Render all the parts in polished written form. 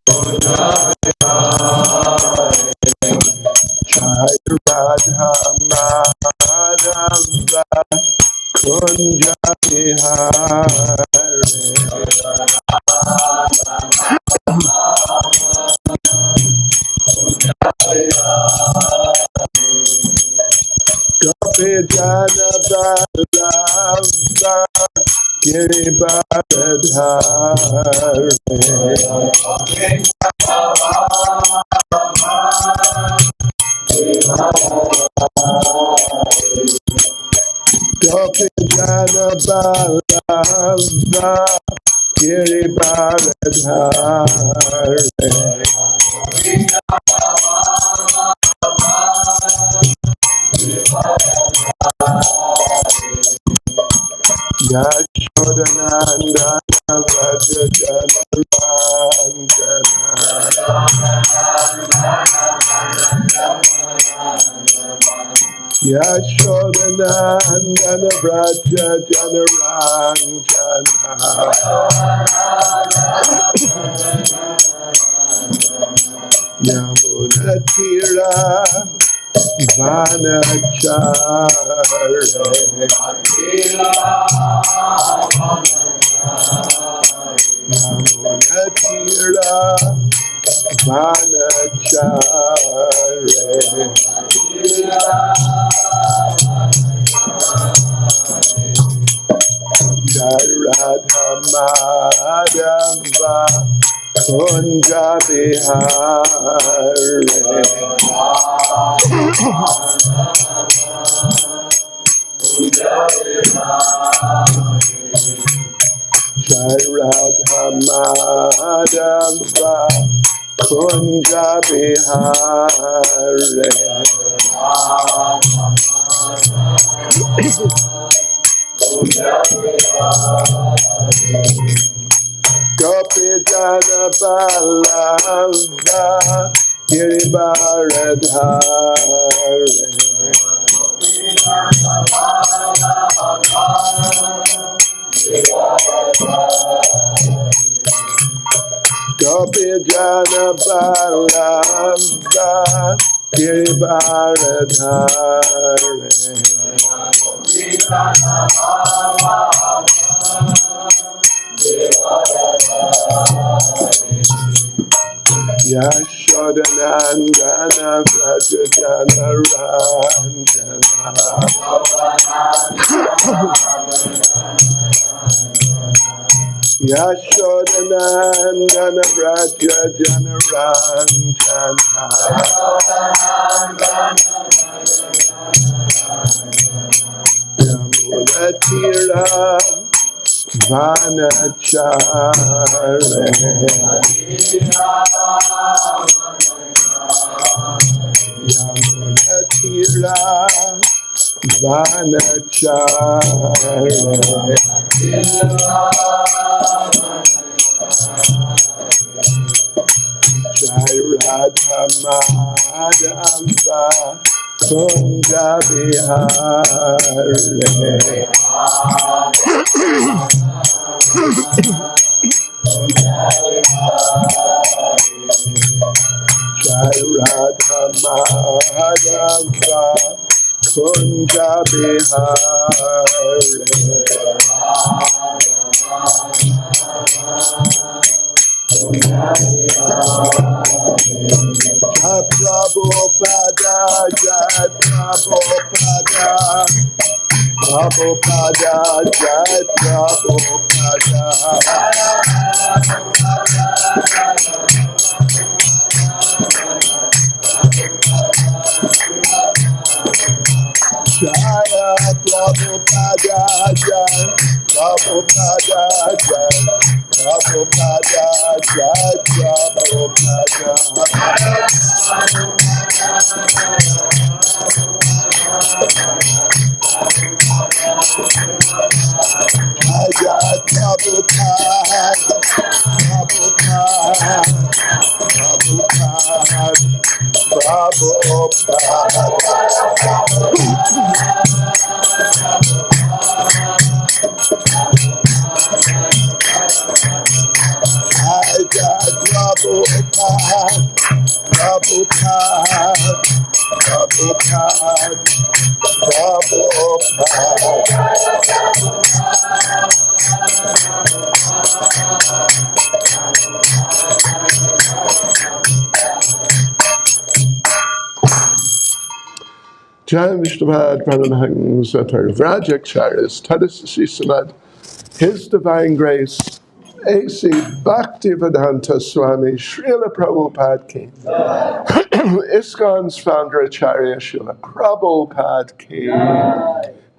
Radha Madhava Kunja Vihare Gopi Jana Vallabha Girivardhare Gopi Jana Vallabha Girivardhare Yashodanandana Vraja Janaranjana Yashodanandana Vraja Janaranjana Yamunatira Vanachare Yamunatira Vanachare Radha Madhava Kunja Vihare Jai Radha Madhava Kunja Vihare Gopi Jana Vallabha Girivardhare Gopi Jana Vallabha Girivardhare Yashodanandana Vraja Janaranjana Yashodanandana Vraja Janaranjana Yamunatira Vanachare Yamunatira Vanachare Jai Radha Madhava Kunja Vihare Jai Radha Madhava Kunja Vihare Jai Prabhupada Jai Prabhupada Prabhupada Jai Prabhupada Jaya Prabhupada Jai Prabhupada Jai Prabhupada Jai Prabhupada Jai Prabhupada Prabhupada Prabhupada Jai Vishnupad Paramahang Satar Vrajakcharis Tadasasi Samad His Divine Grace A.C. Bhaktivedanta Swami Srila Prabhupada Ki ISKCON's founder Acharya Srila Prabhupada Ki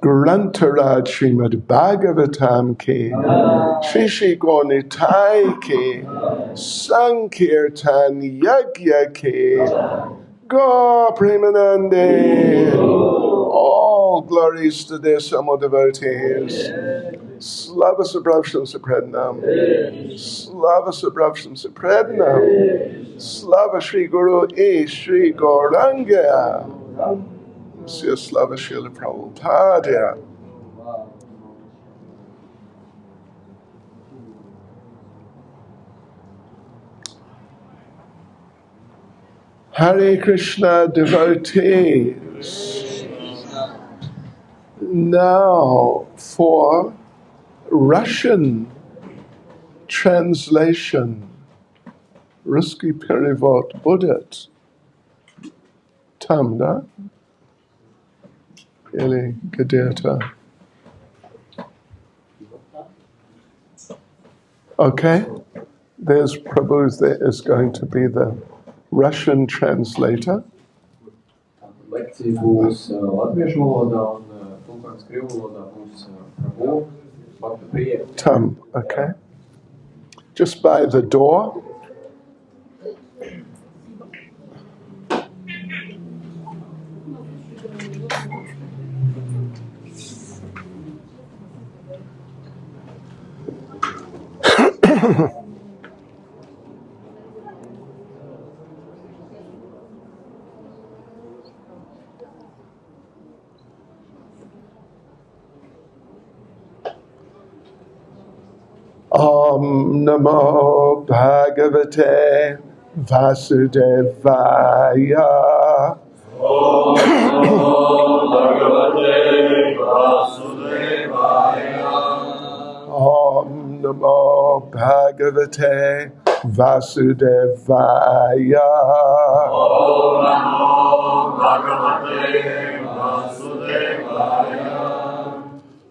Grantaraj Srimad Bhagavatam Ki Shri Gonitai Ki Sankirtan Yagya Ki Go Premanande. All glories to their Samo devotees. Slava Subrahsham Suprednam. Slava Subrahsham Suprednam. Slava Shri Guru E Shri Gauranga. Slava Srila Prabhupada. Hare Krishna devotees. Now for Russian translation. Ruski Perevod Buddhat. Tam, da? Ili Gadeta. Okay. There's Prabhu, there is going to be the Russian translator. Lekcija būs latviešu valodā un tulkojums krievu valodā būs Prabhu Bhakta Priya. Tam, okay. Just by the door. Om Namo Bhagavate Vasudevaya. Om Namo Bhagavate Vasudevaya. Om Namo Bhagavate Vasudevaya. Om Namo Bhagavate Vasudevaya.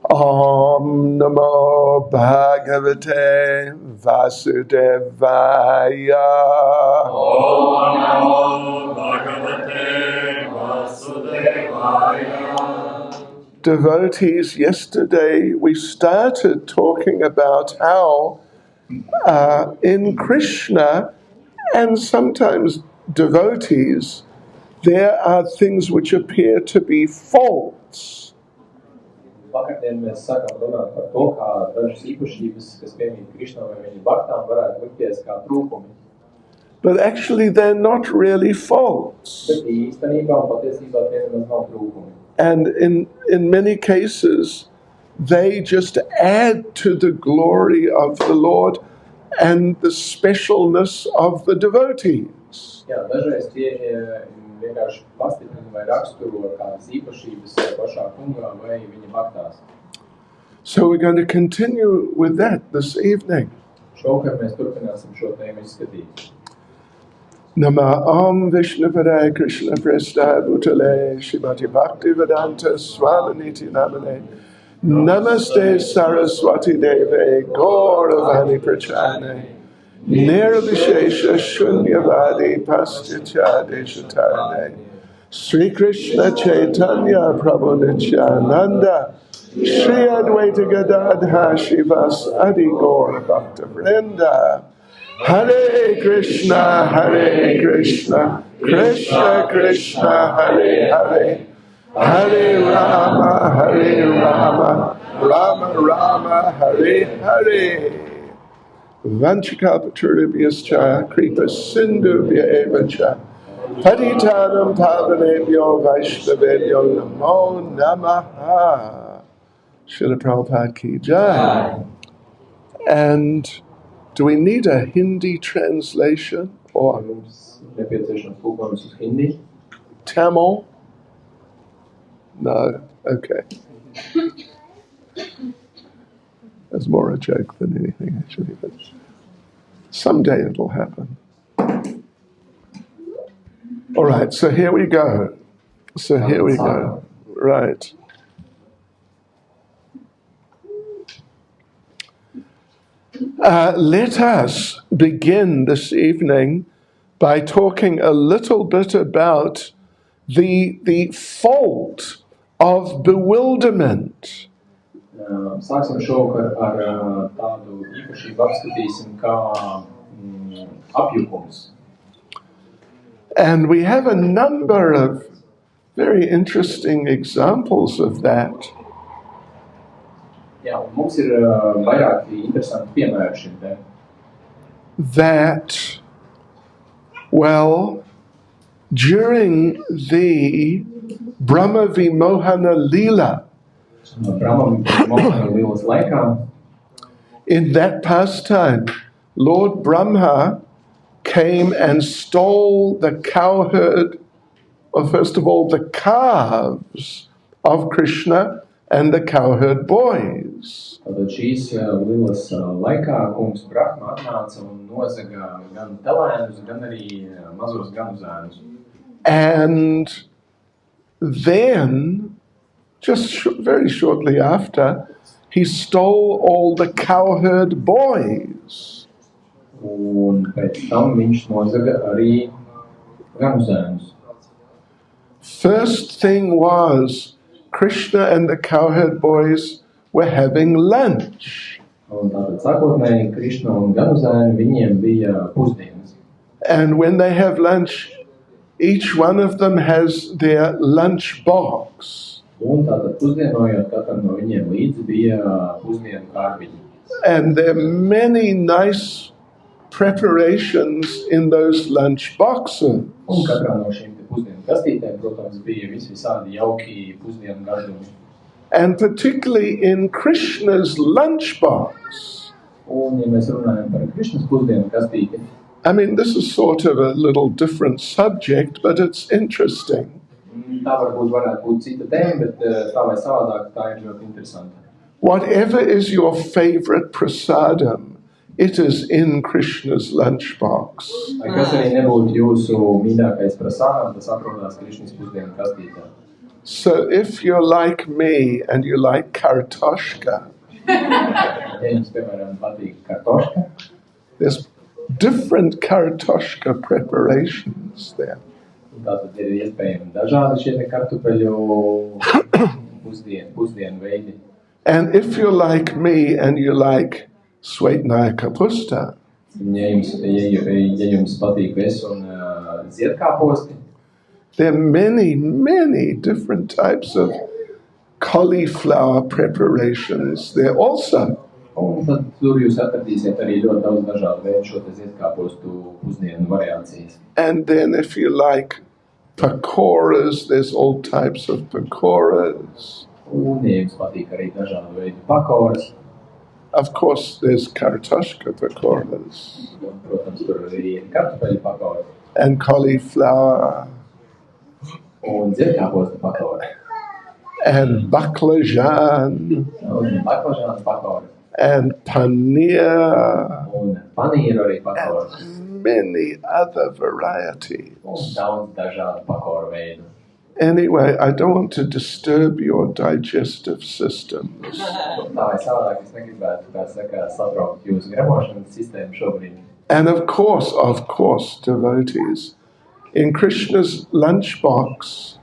Om Namo Bhagavate Vasudevaya. Om Namo Bhagavate Vasudevaya. Devotees, yesterday we started talking about how in Krishna and sometimes devotees there are things which appear to be faults. Vakardien mēs sākām runāt par to, kā dažas īpašības, kas piemīt Krišnam vai viņa baktām, varētu likties kā trūkumi. But actually they're not really faults. Bet īstenībā un patiesībā tie nemaz nav trūkumi. And in many cases, they just add to the glory of the Lord and the specialness of the devotees. Jā, dažreiz tie vienkārši pastiprina vai raksturo kādas īpašības pašā kungā vai viņa baktās. So we're going to continue with that this evening. Šovakar mēs turpināsim šo tēmu izskatīt. Nama Om Vishnupadaya Krishna Prestaya Bhutale Shrimati Bhaktivedanta Swaminiti Namane Namaste Saraswati Deve Gauravani Prachane Nirvishesha Shunyavadi Pastitya Deshatarane Sri Krishna Chaitanya Prabhu Nityananda Shri Advaita Gadadha Shivas Adi Gaura Bhakta Vrinda Hare Krishna, Krishna Krishna, Hare Hare, Hare Rama, Rama Rama, Hare Hare. Vanchikapaturibhyascha, Kripa Sindhubhya evacha, Patitanam Pavanebhyo Vaishnavebhyo Namo Namaha. Srila Prabhupada Ki Jai. And Do we need a Hindi translation or Mums nepieciešams tulkojums uz hindi. Tamil? No. Okay. That's more a joke than anything, actually. But someday it'll happen. All right, so here we go. Right. Let us begin this evening by talking a little bit about the fault of bewilderment. Sāksim šovakar ar tādu īpašību apskatīsim kā apjukums. And we have a number of very interesting examples of that. Jā, un mums ir vairāki interesanti piemēri šim te. That, well, during the Brahma Vimohana Leela, Brahma Vimohana Leelas laikā, in that pastime, Lord Brahma came and stole the cowherd, or first of all, the calves of Krishna and the cowherd boys. Tātad šīs Leelas laikā kungs Brahma atnāca un nozaga gan telēnus, gan arī mazos ganuzēnus. And then, just very shortly after, he stole all the cowherd boys. Un pēc tam viņš nozaga arī ganuzēnus. First thing was, Krishna and the cowherd boys were having lunch. Un tātad sākotnēji Krišna un ganuzēni viņiem bija pusdienas. And when they have lunch, each one of them has their lunch box. Un tātad pusdienojot, katram no viņiem līdzi bija pusdienu kārbiņi. And there are many nice preparations in those lunch boxes. Un katrā no šīm pusdienu kastītēm, protams, bija visādi jauki pusdienu gardumi. And particularly in Krishna's lunch box. Un, ja mēs runājam par Krišnas pusdienu kastīti, I mean, this is sort of a little different subject, but it's interesting. tā varētu būt cita tēma, bet tā vai savādāk tā ir ļoti interesanta. Whatever is your favorite prasadam, it is in Krishna's lunch box. Lai kas arī nebūtu jūsu mīļākais prasādām, tas atrodas Krišnas pusdienu kastītē. So if you're like me and you like kartoshka, Ja jums, piemēram, patīk kartoška, there's different kartoshka preparations there. tātad ir iespējami dažādi šie kartupeļu pusdienu veidi. And if you're like me and you like sweetnaya kapusta, Ja jums patīk ves un ziedkāposti, there are many, many different types of cauliflower preparations there also. un tad tur jūs atradīsiet arī ļoti daudz dažādu veidu šo te ziedkāpostu pusdienu variācijas. And then if you like pakoras, there's all types of pakoras. Un, ja jums patīk arī dažādu veidu pakoras, Of course, there's kartoshka pakoras un, protams, tur arī ir kartupeļu pakoras and cauliflower un ziedkāpostu pakoras and baklajan un baklažānu pakoras and paneer, un panīru arī pakoras many other varieties. un daudz dažādu pakoru veidu. Anyway, I don't want to disturb your digestive systems. Tā vai savādāk es negribētu, kā saka, satraukt jūsu gremošanas sistēmu šobrīd. And of course, devotees, in Krishna's lunchbox,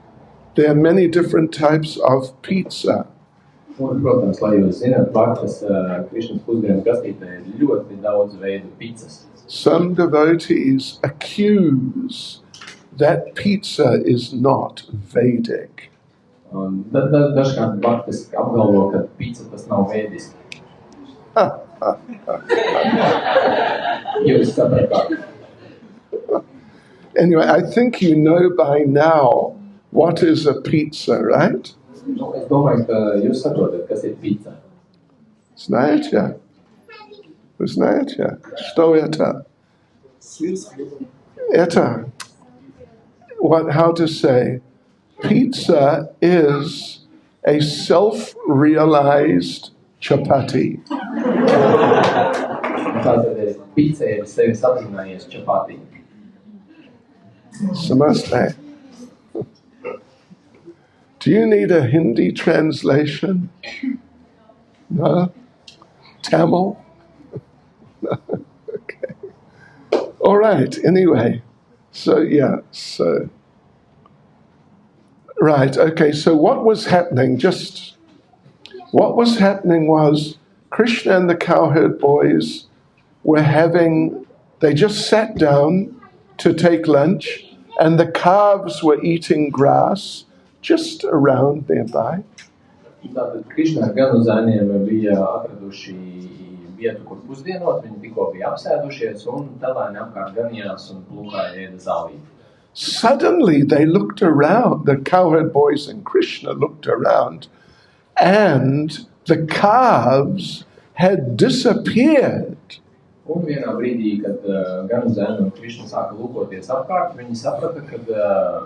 there are many different types of pizza. Un, protams, lai jūs zināt, blakus Krišnas pusdienu kastītē ir ļoti daudz veidu pizzas. Some devotees accuse that pizza is not Vedic. Un dažkārt baktas apgalvo, ka pizza tas nav vēdiski. Jūs saprotat. Anyway, I think you know by now what is a pizza, right? Nu, es domāju, ka jūs saprotat, kas ir pizza. Знаете? Вы знаете, что это? Это. How to say? Pizza is a self-realized chapati. Pizza ir sevi sapzinājies čapati. Namaste. Do you need a Hindi translation? No? Tamil? Okay. All right, anyway. Right, okay, so what was happening was Krishna and the cowherd boys they just sat down to take lunch, and the calves were eating grass just around nearby. Tātad Krishna gan uz zēniem bija atraduši vietu, kur pusdienot, viņi tikko bija apsēdušies, un telēni apkārt ganījās un plūkāja ēda zālīti. Suddenly they looked around, the cowherd boys and Krishna looked around, and the calves had disappeared. Un vienā brīdī, kad gan uz zēnu un Krishna sāka lūkoties apkārt, viņi saprata, ka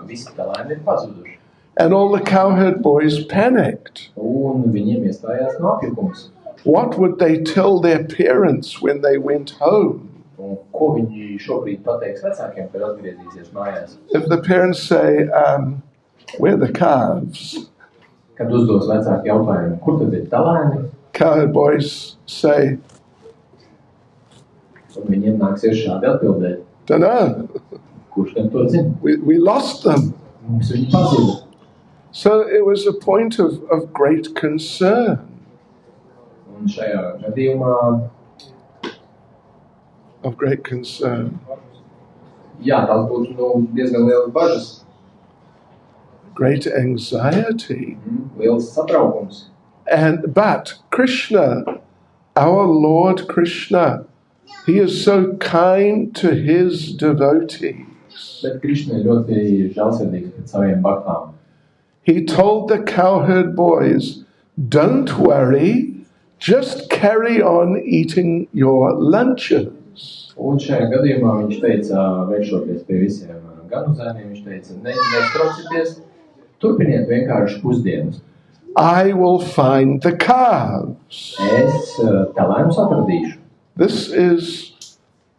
visi telēni ir pazuduši. And all the cowherd boys panicked. Un viņiem iestājās nopjukums. What would they tell their parents when they went home? Un ko viņi šobrīd pateiks vecākiem, kad atgriezīsies mājās? If the parents say, where are the calves? Kad uzdos vecāki jautājumu, kur tad ir telēni? Cowherd boys say, Un viņiem nāksies šādi atbildēt. dunno, Kurš gan to zina? we lost them. Mums viņi pazuda. So it was a point of great concern. Un šajā gadījumā, Of great concern. jā, tās būtu diezgan lielas bažas, Great anxiety. liels satraukums. But Krishna, our Lord Krishna, he is so kind to his devotees. Bet Krishna ir ļoti žēlsirdīgs pret saviem baktām. He told the cowherd boys, don't worry, just carry on eating your lunches. Un šajā gadījumā viņš teica, vēršoties pie visiem ganu zēniem, viņš teica, nestraucieties, turpiniet vienkārši pusdienas. I will find the calves. Es telēnus atradīšu. This is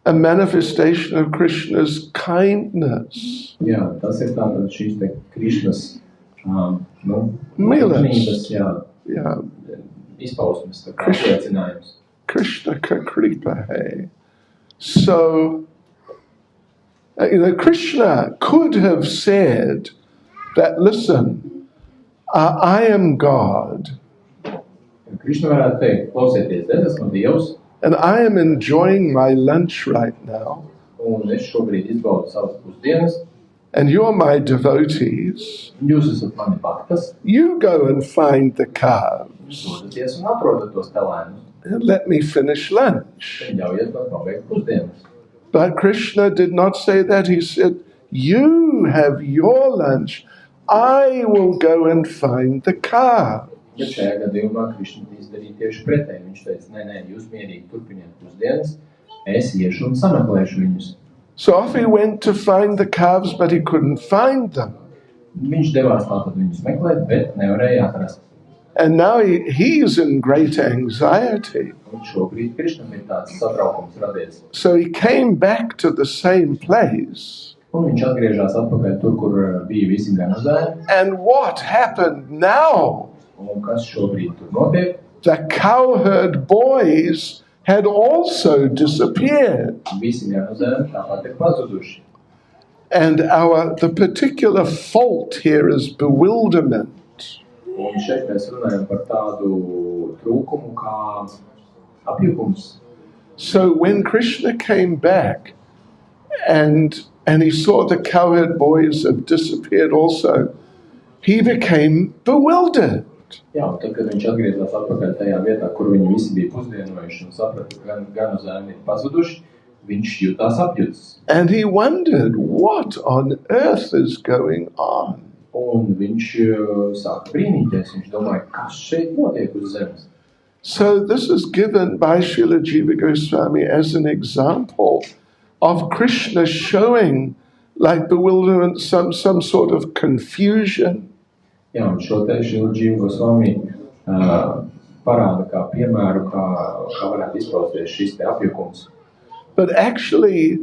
a manifestation of Krishna's kindness. Jā, tas ir tātad šīs te Krishnas Mīlestības. jā, izpausmes, tā kā apliecinājums. Krishna ka kripa hai. So, Krishna could have said that, listen, I am God. Krishna varētu teikt, klausieties, es esmu Dievs, and I am enjoying my lunch right now. Un es šobrīd izbaudu savas pusdienas. And you're my devotees. Jūs esat mani baktas. You go and find the calves. Dodaties un atrodat tos telēnus. And let me finish lunch. Ļaujiet man pabeigt pusdienas. But Krishna did not say that. He said, you have your lunch. I will go and find the calves. Bet šajā gadījumā Krishna izdarīja tieši pretēji. Viņš teica, nē, jūs mierīgi turpiniet pusdienas, es iešu un sameklēšu viņus. So off he went to find the calves, but he couldn't find them. Viņš devās tātad viņus meklēt, bet nevarēja atrast. And now he's in great anxiety. Un šobrīd Krishnam ir tāds satraukums radies. So he came back to the same place. Un viņš atgriežās atpakaļ tur, kur bija visi ganazēni. And what happened now? Un kas šobrīd tur notiek? The cowherd boys had also disappeared. Visi ganazēni tāpat ir pazuduši. And the particular fault here is bewilderment. Un šeit mēs runājam par tādu trūkumu kā apjukums. So when Krishna came back and he saw the cowherd boys have disappeared also, he became bewildered. Jā, un tad, kad viņš atgriezās atpakaļ tajā vietā, kur viņi visi bija pusdienojuši un saprata, ka ganu zēni ir pazuduši, viņš jutās apjucis. And he wondered, what on earth is going on? Un viņš sāka brīnīties, viņš domāja, kas šeit notiek uz zemes. So this is given by Srila Jiva Goswami as an example of Krishna showing like bewilderment, some sort of confusion. Jā, un šo te Srila Jiva Goswami parāda kā piemēru, kā varētu izpausties šis te apjukums. But actually,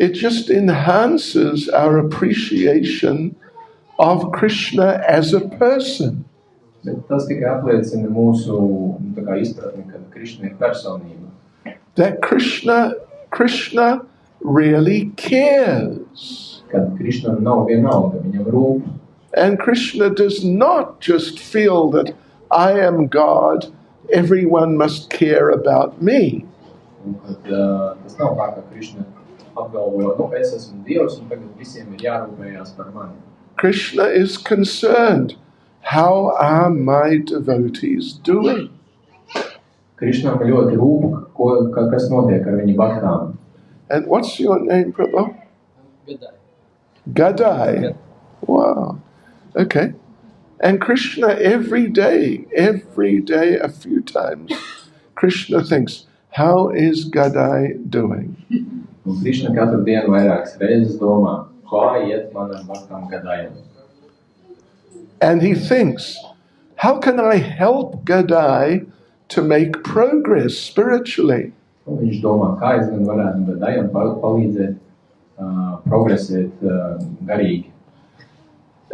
it just enhances our appreciation of Krishna as a person. Bet tas tikai apliecina mūsu tā kā izpratni, ka Krishna ir personība. That Krishna really cares. Kad Krishnam nav vienalga, viņam rūp. And Krishna does not just feel that I am God, everyone must care about me. Un kad tas nav tā, ka Krishna apgalvo, es esmu Dievs un tagad visiem ir jārūpējās par mani. Krishna is concerned. How are my devotees doing? Krishnam ļoti rūp, kas notiek ar viņa bhaktām. And what's your name, Prabhu? Gadai. Wow. Okay. And Krishna every day, a few times, Krishna thinks, how is Gadai doing? Un Krishna katru dienu vairākas reizes domā, kā iet manam bhaktam Gadayam. And he thinks, how can I help Gadai to make progress spiritually? Un viņš domā, kā es gan varētu Gadayam palīdzēt progresēt garīgi.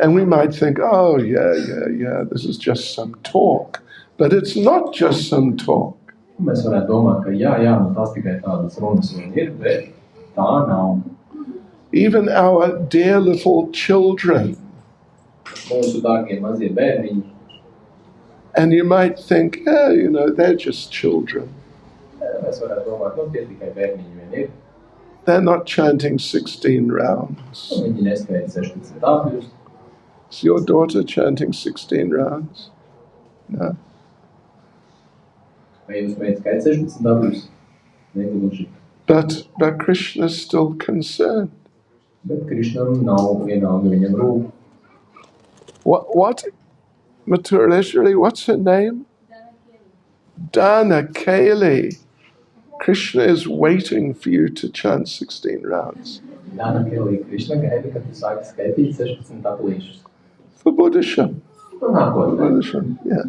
And we might think, oh, yeah, this is just some talk. But it's not just some talk. Mēs varētu domāt, ka jā, tas tikai tādas runas vien ir, bet tā nav. Even our dear little children. Mūsu dārgie mazie bērniņi. And you might think, they're just children. Mēs varētu domāt, tie tikai bērniņi vien ir. They're not chanting 16 rounds. Viņi neskaita 16 apļus. Is your daughter chanting 16 rounds? No. Vai jūs meita skaita 16 apļus? Negluži. But Krishna's still concerned. Bet Krishnam nav vienalga, viņam rūp. What? Matureshwari, what's her name? Dana Kali. Krishna is waiting for you to chant 16 rounds. Dana Kali, Krishna gaida, kad tu sāki skaitīt 16 aplīšus. For Buddhisham. Nākotnē. Buddhisham, yeah.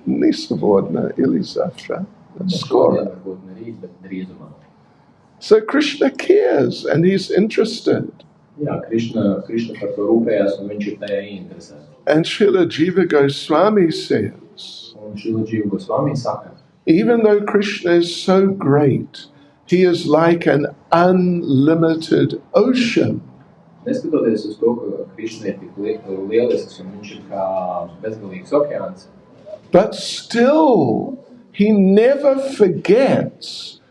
Nisavordna Ilisafra. Skora. So Krishna cares and he's interested. Jā, Krishna par to rūpējās un viņš ir tajā ieinteresēts. And Srila Jiva Goswami says, Un Srila Jiva Goswami saka, even though Krishna is so great, he is like an unlimited ocean. Neskatoties uz to, ka Krishna ir tik lielisks un viņš ir kā bezgalīgs okeāns. But still, he never forgets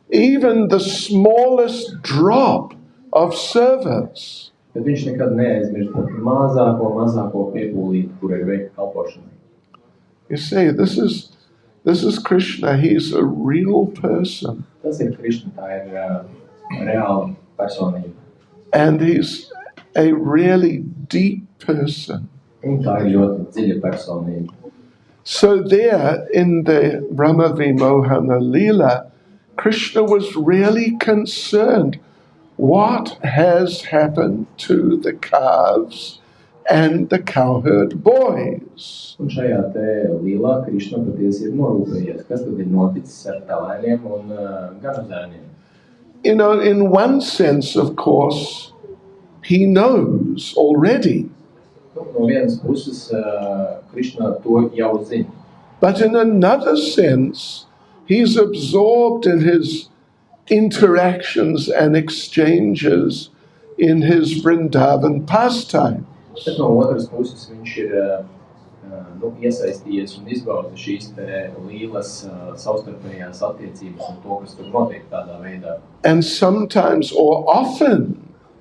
even the smallest drop of service. Bet viņš nekad neaizmirst pat mazāko piepūlīti, kur ir veikta kalpošana. You see, this is Krishna. He's a real person. Tas ir Krishna, tā ir reāla personība. And he's a really deep person. Un tā ir ļoti dziļa personība. So there in the Brahma Vimohana Leela, Krishna was really concerned. What has happened to the calves and the cowherd boys? Un šajā te līlā Krishna patiesi ir norūpējies, kas tad ir noticis ar telēniem un ganazēniem. In one sense, of course, he knows already. No vienas puses, Krishna to jau zina. But in another sense, he's absorbed in his interactions and exchanges in his Vrindavan pastimes. Bet no otras puses viņš ir iesaistījies un izbauda šīs te līlas savstarpējās attiecības un to, kas tur notiek tādā veidā. And sometimes or often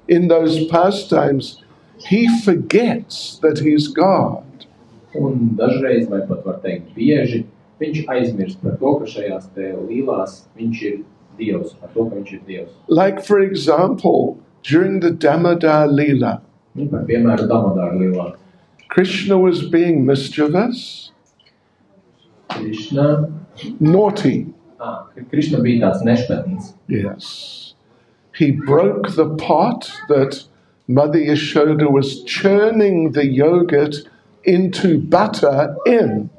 in those pastimes, he forgets that he's God. Un dažreiz, vai pat var teikt bieži, viņš aizmirst par to, ka šajās te līlās viņš ir Dievs, par to, ka viņš ir Dievs. Like, for example, during the Damodar Leela, Par piemēru Damodar līlā. Krishna was being mischievous, Krishna. Naughty. Krishna bija tāds nešpatns. Yes. He broke the pot that Mother Yashoda was churning the yogurt into butter in.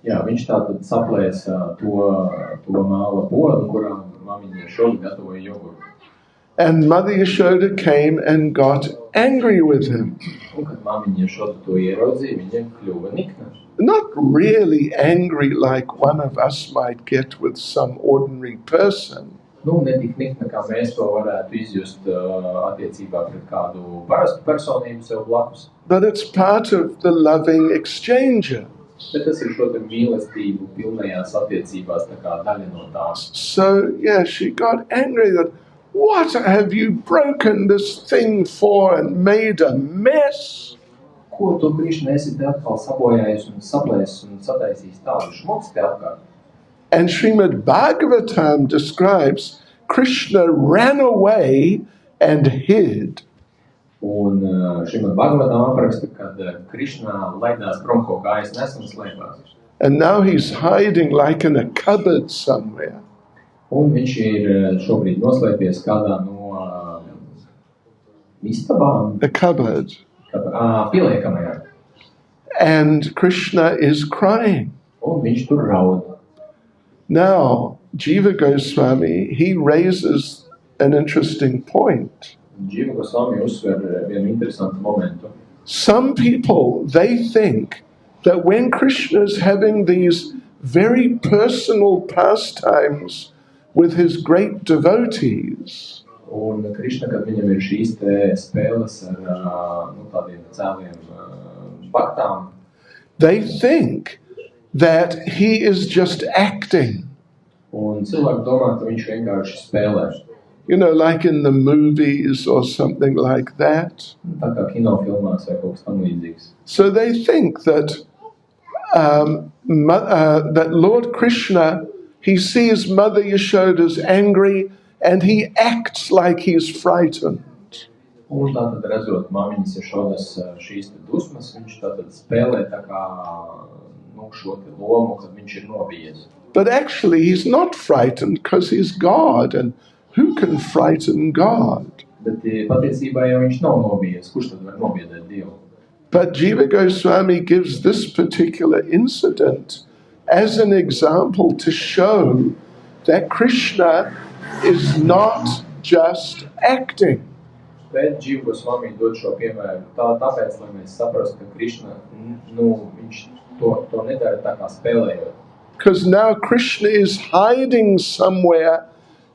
Jā, viņš tātad saplēsa to māla podu, kurā māmiņa Yashoda gatavoja jogurtu. And Mother Yashoda came and got angry with him. Un, kad māmiņa Yashoda to ieraudzīja, viņa kļuva nikna. Not really angry like one of us might get with some ordinary person. Nu, ne tik nikna, kā mēs to varētu izjust attiecībā pret kādu parastu personību sev blakus. But it's part of the loving exchange. Bet tas ir šo te mīlestību pilnajās attiecībās tā kā daļa no tās. So, yeah, she got angry that, what have you broken this thing for and made a mess? Ko tu, Krishna, esi te atkal sabojājis un saplēsis un sataisījis tādu šmuks te apkārt? And Srimad Bhagavatam describes Krishna ran away and hid. Un Srimad Bhagavatam apraksta, kad Krishna laidās prom kaut kā nes un slēpās. And now he's hiding like in a cupboard somewhere. Un viņš ir šobrīd noslēpies kādā no istabām. A cupboard. Pieliekamajā. And Krishna is crying. Un viņš tur raud. Now, Jiva Goswami, he raises an interesting point. Jiva Goswami uzsver vienu interesantu momentu. Some people, they think that when Krishna is having these very personal pastimes with his great devotees, Un Krishna, kad viņam ir šīs te spēles ar tādiem cēliem baktām, they think that he is just acting. un cilvēki domā, ka viņš vienkārši spēlē. You know, like in the movies or something like that. Tā kā kinofilmās vai kaut kas tam līdzīgs. So they think that that Lord Krishna, he sees Mother Yashoda's angry and he acts like he's frightened. Un tātad redzot māmiņas Yashodas šīs te dusmas, viņš tātad spēlē tā kā šo te lomu, kad viņš ir nobijies. But actually he's not frightened because he's God, and who can frighten God? Bet patiesībā jau viņš nav nobijies. Kurš tad var nobiedēt Dievu? But Jiva Goswami gives this particular incident as an example to show that Krishna is not just acting. Bet Jiva Goswami dod šo piemēru tāpēc, lai mēs saprastu, ka Krishna, viņš to nedara tā kā spēlējot. Because now Krishna is hiding somewhere,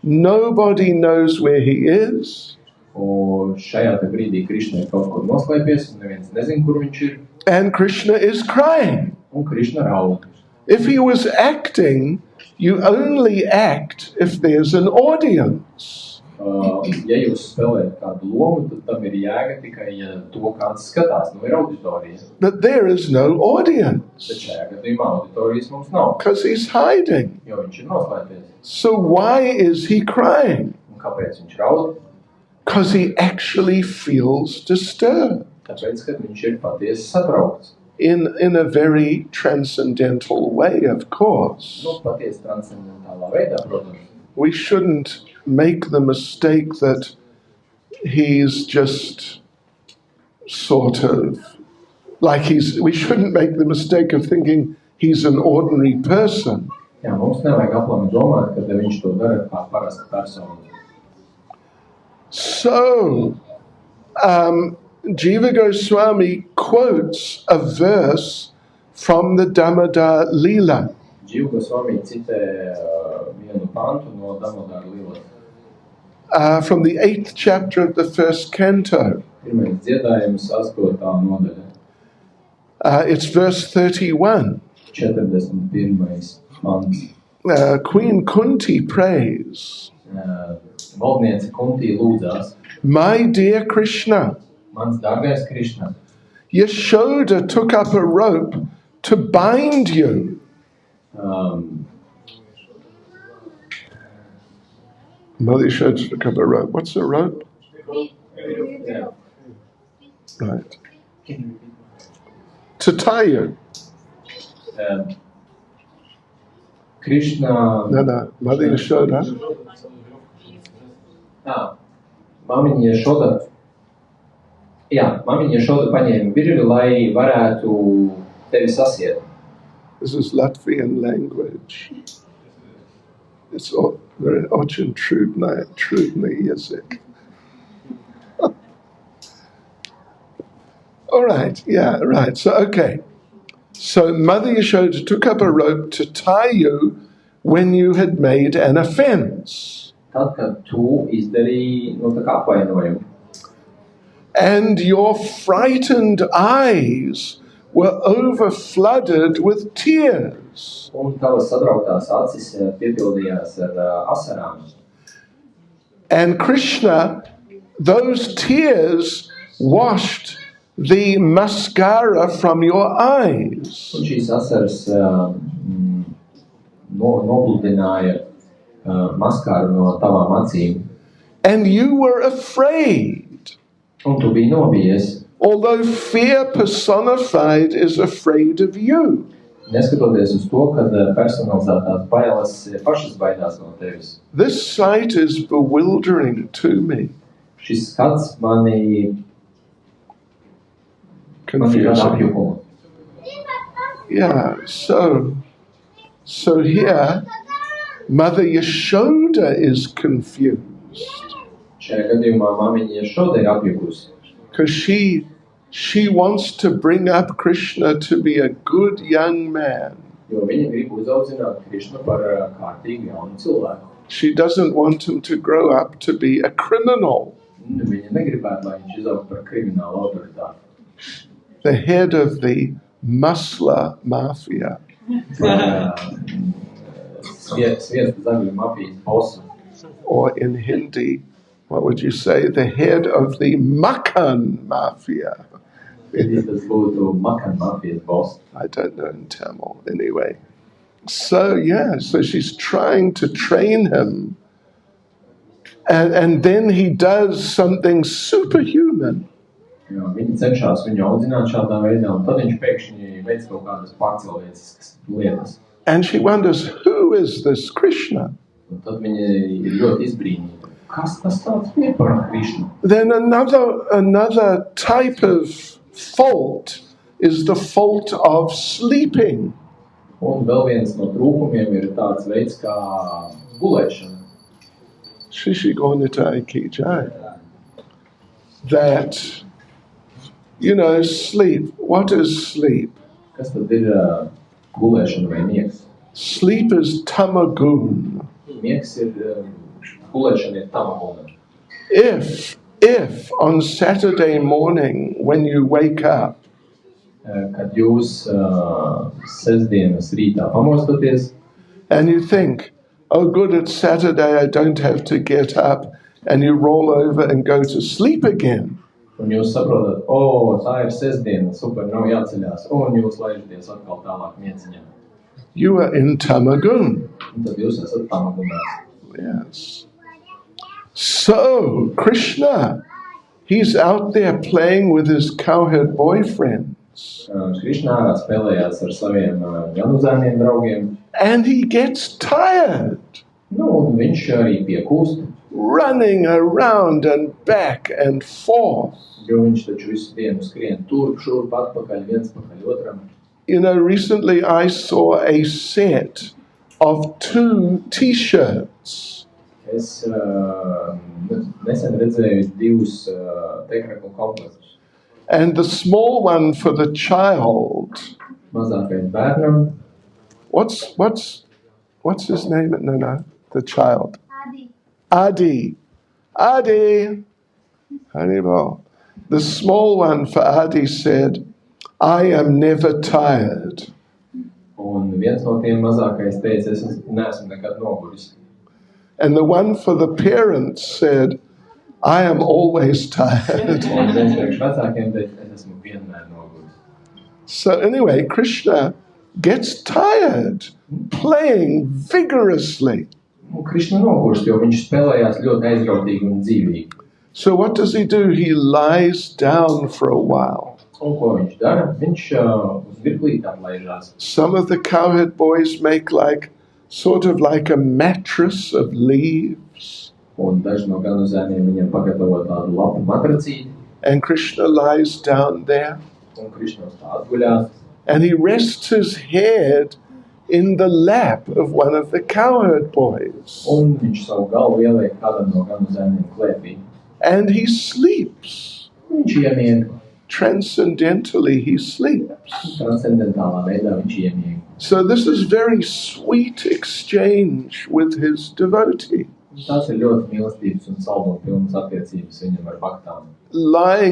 nobody knows where he is. Un šajā te brīdī Krishna ir kaut kur noslēpies, un neviens nezin, kur viņš ir. And Krishna is crying. Un Krishna raud. If he was acting, you only act if there's an audience. Ja jūs spēlējat kādu lomu, tad tam ir jēga tikai, ja to kāds skatās, ir auditorija. But there is no audience. Bet šajā gadījumā auditorijas mums nav. Because he's hiding. Jo viņš ir noslēpies. So why is he crying? Un kāpēc viņš raud? Because he actually feels disturbed. Tāpēc, kad viņš ir patiesi satraukts. In a very transcendental way, of course. Patiesi transcendentālā veidā, protams. We shouldn't make the mistake that he's just sort of like we shouldn't make the mistake of thinking he's an ordinary person. Jā, mums nevajag aplami domāt, ka viņš to dara kā parasta persona. So, Jiva Goswami quotes a verse from the Damodar Leela. Jiva Goswami citē vienu pantu no Damodar Leelas. From the 8th chapter of the 1st canto. Pirmais dziedājums 8. nodaļa. It's verse 31. 41. pants. Queen Kunti prays. Valdniece Kunti lūdzās. My dear Krishna, Mans dārgais Krishna, Yashoda took up a rope to bind you. Mother Yashoda took up a rope. What's a rope? Yeah. Right. To tie you. Krishna... No, Mother Yashoda. Māmiņa Yashoda paņēma virvi, lai varētu tevi sasiet. This is Latvian language. It's very очень trudный язык. All right, yeah, right. So, okay. So Mother Yashoda took up a rope to tie you when you had made an offense. Tad, kad tu izdarīji, tā kā apvainojumu. And your frightened eyes were overflooded with tears. Un tavas sadrauktās acis piepildījās ar asarām. And Krishna, those tears washed the mascara from your eyes. Un šīs asaras nobludināja maskāru no tavām acīm. And you were afraid. Un tu biji nobijies. Although fear personified is afraid of you. Neskatoties uz to, ka personalizētās bailes pašas baidās no tevis. This sight is bewildering to me. Šis skats mani confusing. Yeah, so here Mother Yashoda is confused. Šajā gadījumā māmiņa Yashoda ir apjukusi. Because she wants to bring up Krishna to be a good young man. Jo viņa grib uzaudzināt Krishnu par kārtīgu jaunu cilvēku. She doesn't want him to grow up to be a criminal. Viņa negribētu, lai viņš izaugtu par kriminālu autoritāti. The head of the Musla mafia. Or in Hindi, what would you say? The head of the Makan mafia. I don't know in Tamil anyway. So she's trying to train him. And then he does something superhuman. Viņi cenšas viņu audzināt šādā veidā, un tad viņš pēkšņi veic kaut kādas pārcilvēciskas lietas. And she wonders, who is this Krishna? Un tad viņa ir ļoti izbrīnīta. Kas tas tāds ir par Krishnu? Then another type of fault is the fault of sleeping. Un vēl viens no trūkumiem ir tāds veids kā gulēšana. Shishigonitai ki jai. That, sleep. What is sleep? Kas tad ir gulēšana vai miegs? Sleep is tamagun. Miegs ir gulēšana ir tamaguna. If on Saturday morning when you wake up, kad jūs sestdienas rītā pamostaties, and you think, oh good, it's Saturday, I don't have to get up, and you roll over and go to sleep again. Un jūs saprotat, tā ir sestdiena, super, nav jāceļās, un jūs laižaties atkal tālāk mieciņā. You are in tamagun. Un tad jūs esat tamagunās. Yes. So, Krishna, he's out there playing with his cowherd boyfriends. Krishna spēlējās ar saviem januzēniem draugiem. And he gets tired. Un viņš arī piekūst. Running around and back and forth. Jo viņš taču visu dienu skrien turp, šurp, atpakaļ, viens pakaļ otram. Recently I saw a set of 2 t-shirts. Es nesen redzēju 2 tekreklu komplektus. And the small one for the child. Mazākais bērnam. What's his name? No, the child. Adi. Haribol. The small one for Adi said, I am never tired. Un viens no tiem mazākais teica, es neesmu nekad noguris. And the one for the parents said, I am always tired. Un viens priekš vecākiem teica, es esmu vienmēr noguris. So anyway, Krishna gets tired playing vigorously. Krishna nogurst, jo viņš spēlējās ļoti aizrautīgi un dzīvīgi. So what does he do? He lies down for a while. Un ko viņš dara? Viņš uz mirklīt atlaižās. Some of the cowherd boys make like sort of like a mattress of leaves. Un daži no ganu zēniem viņam pagatavo tādu lapu matracīti. And Krishna lies down there. Un Krišnas tā atguļās. And he rests his head in the lap of one of the cowherd boys. Un viņš savu galvu ieliek kādam no ganu zēniem klēpī. And he sleeps. Viņš iemieg. Transcendentally, he sleeps. Transcendentālā veidā viņš iemieg. So this is very sweet exchange with his devotee. Tas ir ļoti mīlestības un saldumu pilnas attiecības viņam ar baktām.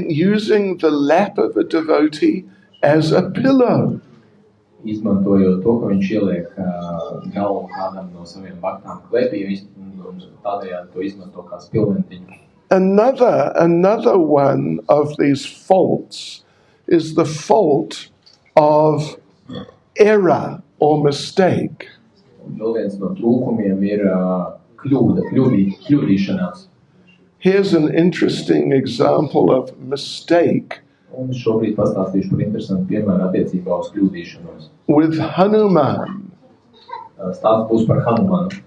Using the lap of a devotee as a pillow. Izmantojot to, ka viņš ieliek galvu kādam no saviem baktām klēpī un tādējādi to izmanto kā spilventiņu. Another one of these faults is the fault of error or mistake. Un vēl viens no trūkumiem ir kļūdīšanās. Here's an interesting example of mistake. Un šobrīd pastāstīšu par interesantu piemēru attiecībā uz kļūdīšanos. With Hanuman. Stāsts būs par Hanumanu.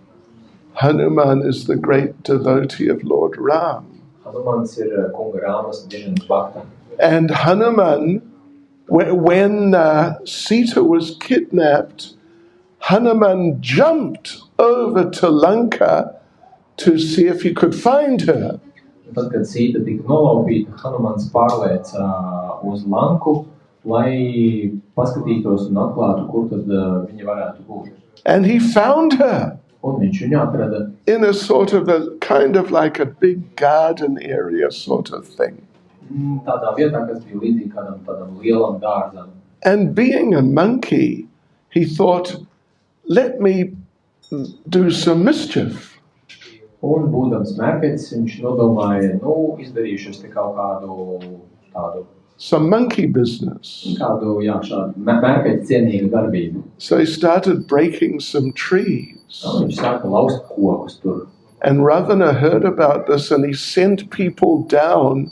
Hanuman is the great devotee of Lord Ram. Hanumans ir kunga Rāmas ģimenes bakta. And Hanuman, when Sita was kidnapped, Hanuman jumped over to Lanka to see if he could find her. Tad, kad Sīta tika nolaupīta, Hanumans pārlēca uz Lanku, lai paskatītos un atklātu, kur tad viņa varētu būt. And he found her. Un viņš viņu atrada. In a sort of a kind of like a big garden area sort of thing. Tādā vietā, kas bija līdzīgi tādam lielam dārzam. And being a monkey, he thought, let me do some mischief. Un būdams mērķis, viņš nodomāja, izdarīšu es te kaut kādu tādu. Some monkey business. Kādu, šādu mērķi cienīgu darbību. So he started breaking some trees. Viņš sāka laust kokus tur. And Ravana heard about this and he sent people down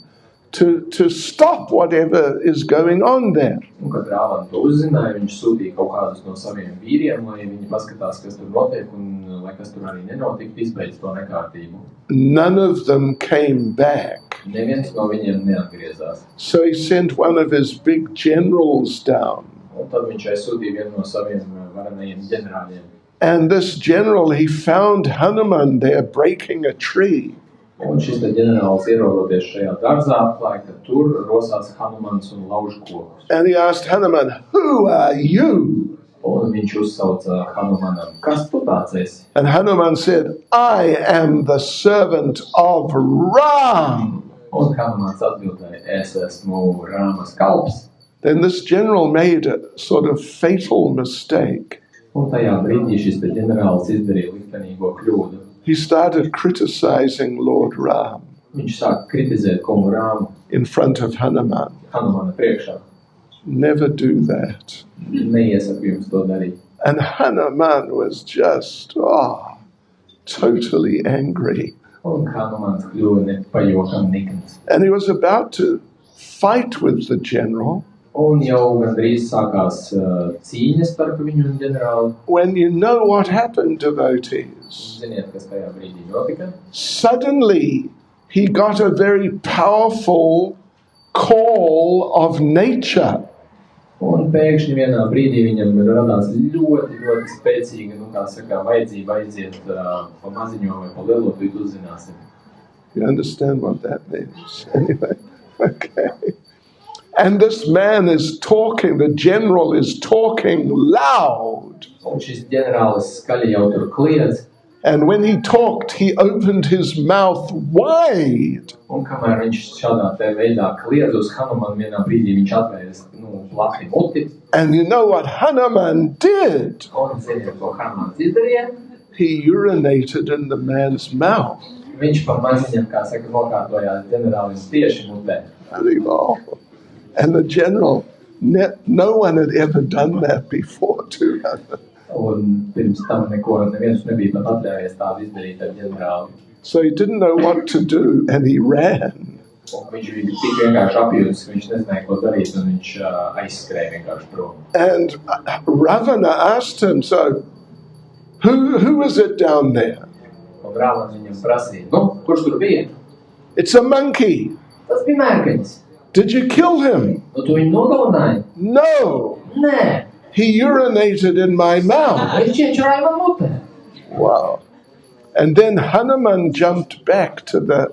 to stop whatever is going on there. Un, kad Ravana to uzzināja, viņš sūtīja kaut kādus no saviem vīriem, lai viņi paskatās, kas tur notiek, un lai kas tur arī nenotiek, izbeidz to nekārtību. None of them came back. Neviens no viņiem neatgriezās. So he sent one of his big generals down. Un tad viņš aizsūtīja vienu no saviem varenajiem ģenerāļiem. And this general, he found Hanuman there breaking a tree. Un šis ģenerālis ierodoties šajā dārzā atklāja, ka tur rosās Hanumans un lauž kokus. And he asked Hanuman, who are you? Un viņš uzsauca Hanumanam, kas tu tāds esi? And Hanuman said, I am the servant of Ram. Un Hanumans atbildēja, es esmu Rāmas kalps. Then this general made a sort of fatal mistake. Un tajā brīdī šis ģenerālis izdarīja liktenīgo kļūdu. He started criticizing Lord Ram. Viņš sāk kritizēt kungu Rāmu. In front of Hanuman. Hanumana priekšā. Never do that. Neiesaku jums to darīt. And Hanuman was just, totally angry. Un Hanumans kļuva nepajokam nikns. And he was about to fight with the general. Un jau gandrīz sākās cīņas starp viņu un ģenerāli. When you know what happened, devotees. Ziniet, kas tajā brīdī notika? Suddenly, he got a very powerful call of nature. Un pēkšņi vienā brīdī viņam radās ļoti, ļoti spēcīga, vajadzība aiziet pa maziņo vai pa lielo, tu uzzināsim. You understand what that means? Anyway, okay. And this man is talking, the general is talking loud. Un šis ģenerālis skaļi jau tur kliedz. And when he talked, he opened his mouth wide. Un kamēr viņš šādā te veidā kliedz uz Hanumanu, vienā brīdī viņš atvērs plati muti. And you know what Hanuman did? Un ziniet, ko Hanumans izdarīja? He urinated in the man's mouth. Viņš pa maziņam, kā saka, nokārtojās ģenerālis tieši mutē. And the general, no one had ever done that before to him. Un pirms tam neviens nebija pat atļāvies tādu izdarīt ar ģenerāli. So he didn't know what to do and he ran. Un viņš bija tik vienkārši apjūts, viņš nezināja, ko darīt, un viņš aizskrēja vienkārši prom. And Ravana asked him, so Who is it down there? Un Rāmans viņam prasīja, kurš tur bija? It's a monkey. Tas bija mērkaņs. Did you kill him? Tu viņu nogalināji? No. Nē. He urinated in my mouth. Viņš iečurāja man mutē. Wow. And then Hanuman jumped back to the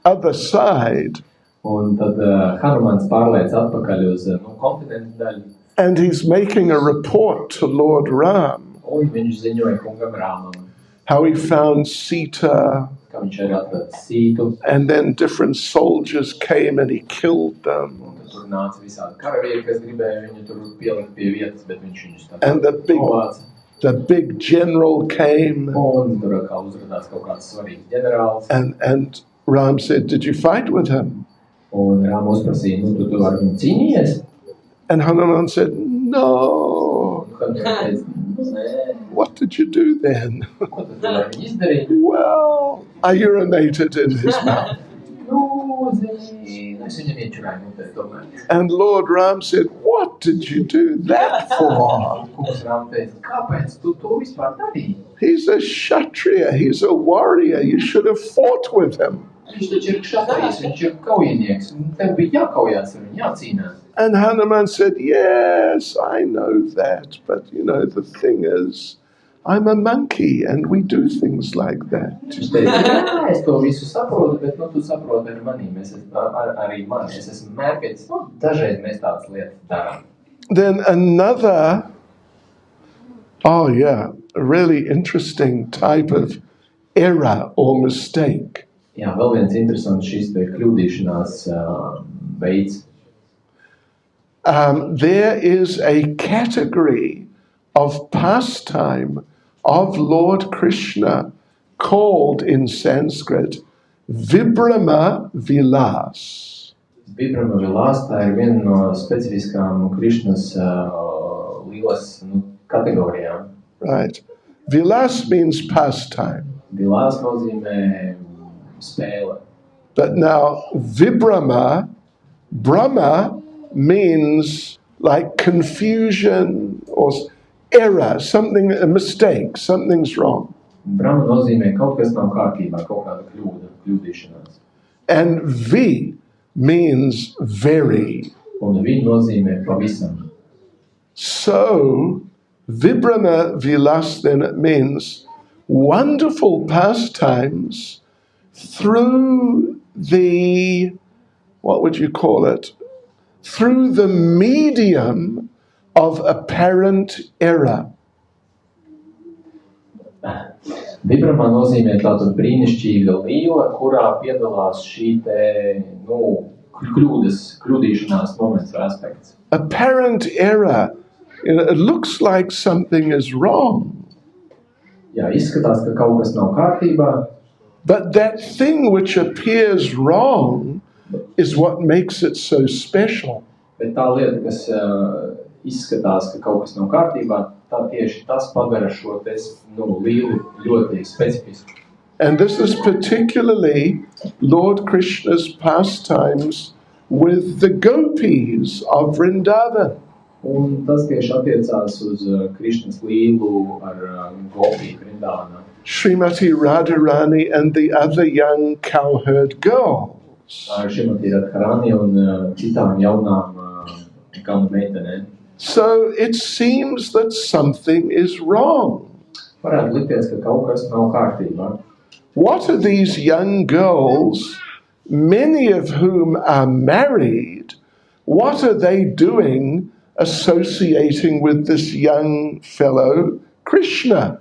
other side. Un tad Hanumans pārlēc atpakaļ uz kontinentu daļu. And he's making a report to Lord Ram. Un viņš ziņoja kungam Rāmam. How he found Sita. Ka viņš arī atrada Sītu. And then different soldiers came and he killed them. Un tad tur nāca visādi karavīri, kas gribēja viņu tur pielikt pie vietas, bet viņš viņus tad and the big general came. Un tur atkal uzradās kaut kāds svarīgs ģenerālis. And Ram said, did you fight with him? Un Rāma uzprasīja, tu ar viņu cīnījies? And Hanuman said, no. What did you do then? Well, I urinated in his mouth. And Lord Ram said, what did you do that for? He's a Kshatriya, he's a warrior, you should have fought with him. And Hanuman said, yes, I know that, but the thing is, I'm a monkey and we do things like that. Then another, a really interesting type of error or mistake. Jā, vēl viens interesants šis te kļūdīšanās veids. There is a category of pastime of Lord Krishna called in Sanskrit Vibrama Vilas. Vibrama Vilas, tā ir viena no specifiskām Krishnas līlas kategorijām. Right. Vilas means pastime. Vilas nozīmē spēle. But now Vibrama, Brahma means like confusion or error, something, a mistake, something's wrong. Brahma nozīmē kaut kas nav kārtībā, kaut kāda kļūdīšanās. And V means very. Un V nozīmē pavisam. So, Vibrama Vilas then it means wonderful pastimes through the, what would you call it? Through the medium of apparent error. Vibrama nozīmē tātad brīnišķīga līla, kurā piedalās šī te, kļūdīšanās moments vai aspekts. Apparent error, it looks like something is wrong. Jā, izskatās, ka kaut kas nav kārtībā. But that thing which appears wrong is what makes it so special. Bet tā lieta, kas izskatās, ka kaut kas nav kārtībā, tā tieši tas padara šo līli ļoti specifisku. And this is particularly Lord Krishna's pastimes with the gopis of Vrindavan. Un tas tieši attiecās uz Krishnas līlu ar gopi Vrindavanā. Srimati Radharani and the other young cowherd girls. Srimati Radharani un citām jaunām kalnu meitenēm. So it seems that something is wrong. Varētu likties, ka kaut kas nav kārtībā. What are these young girls, many of whom are married, what are they doing associating with this young fellow Krishna?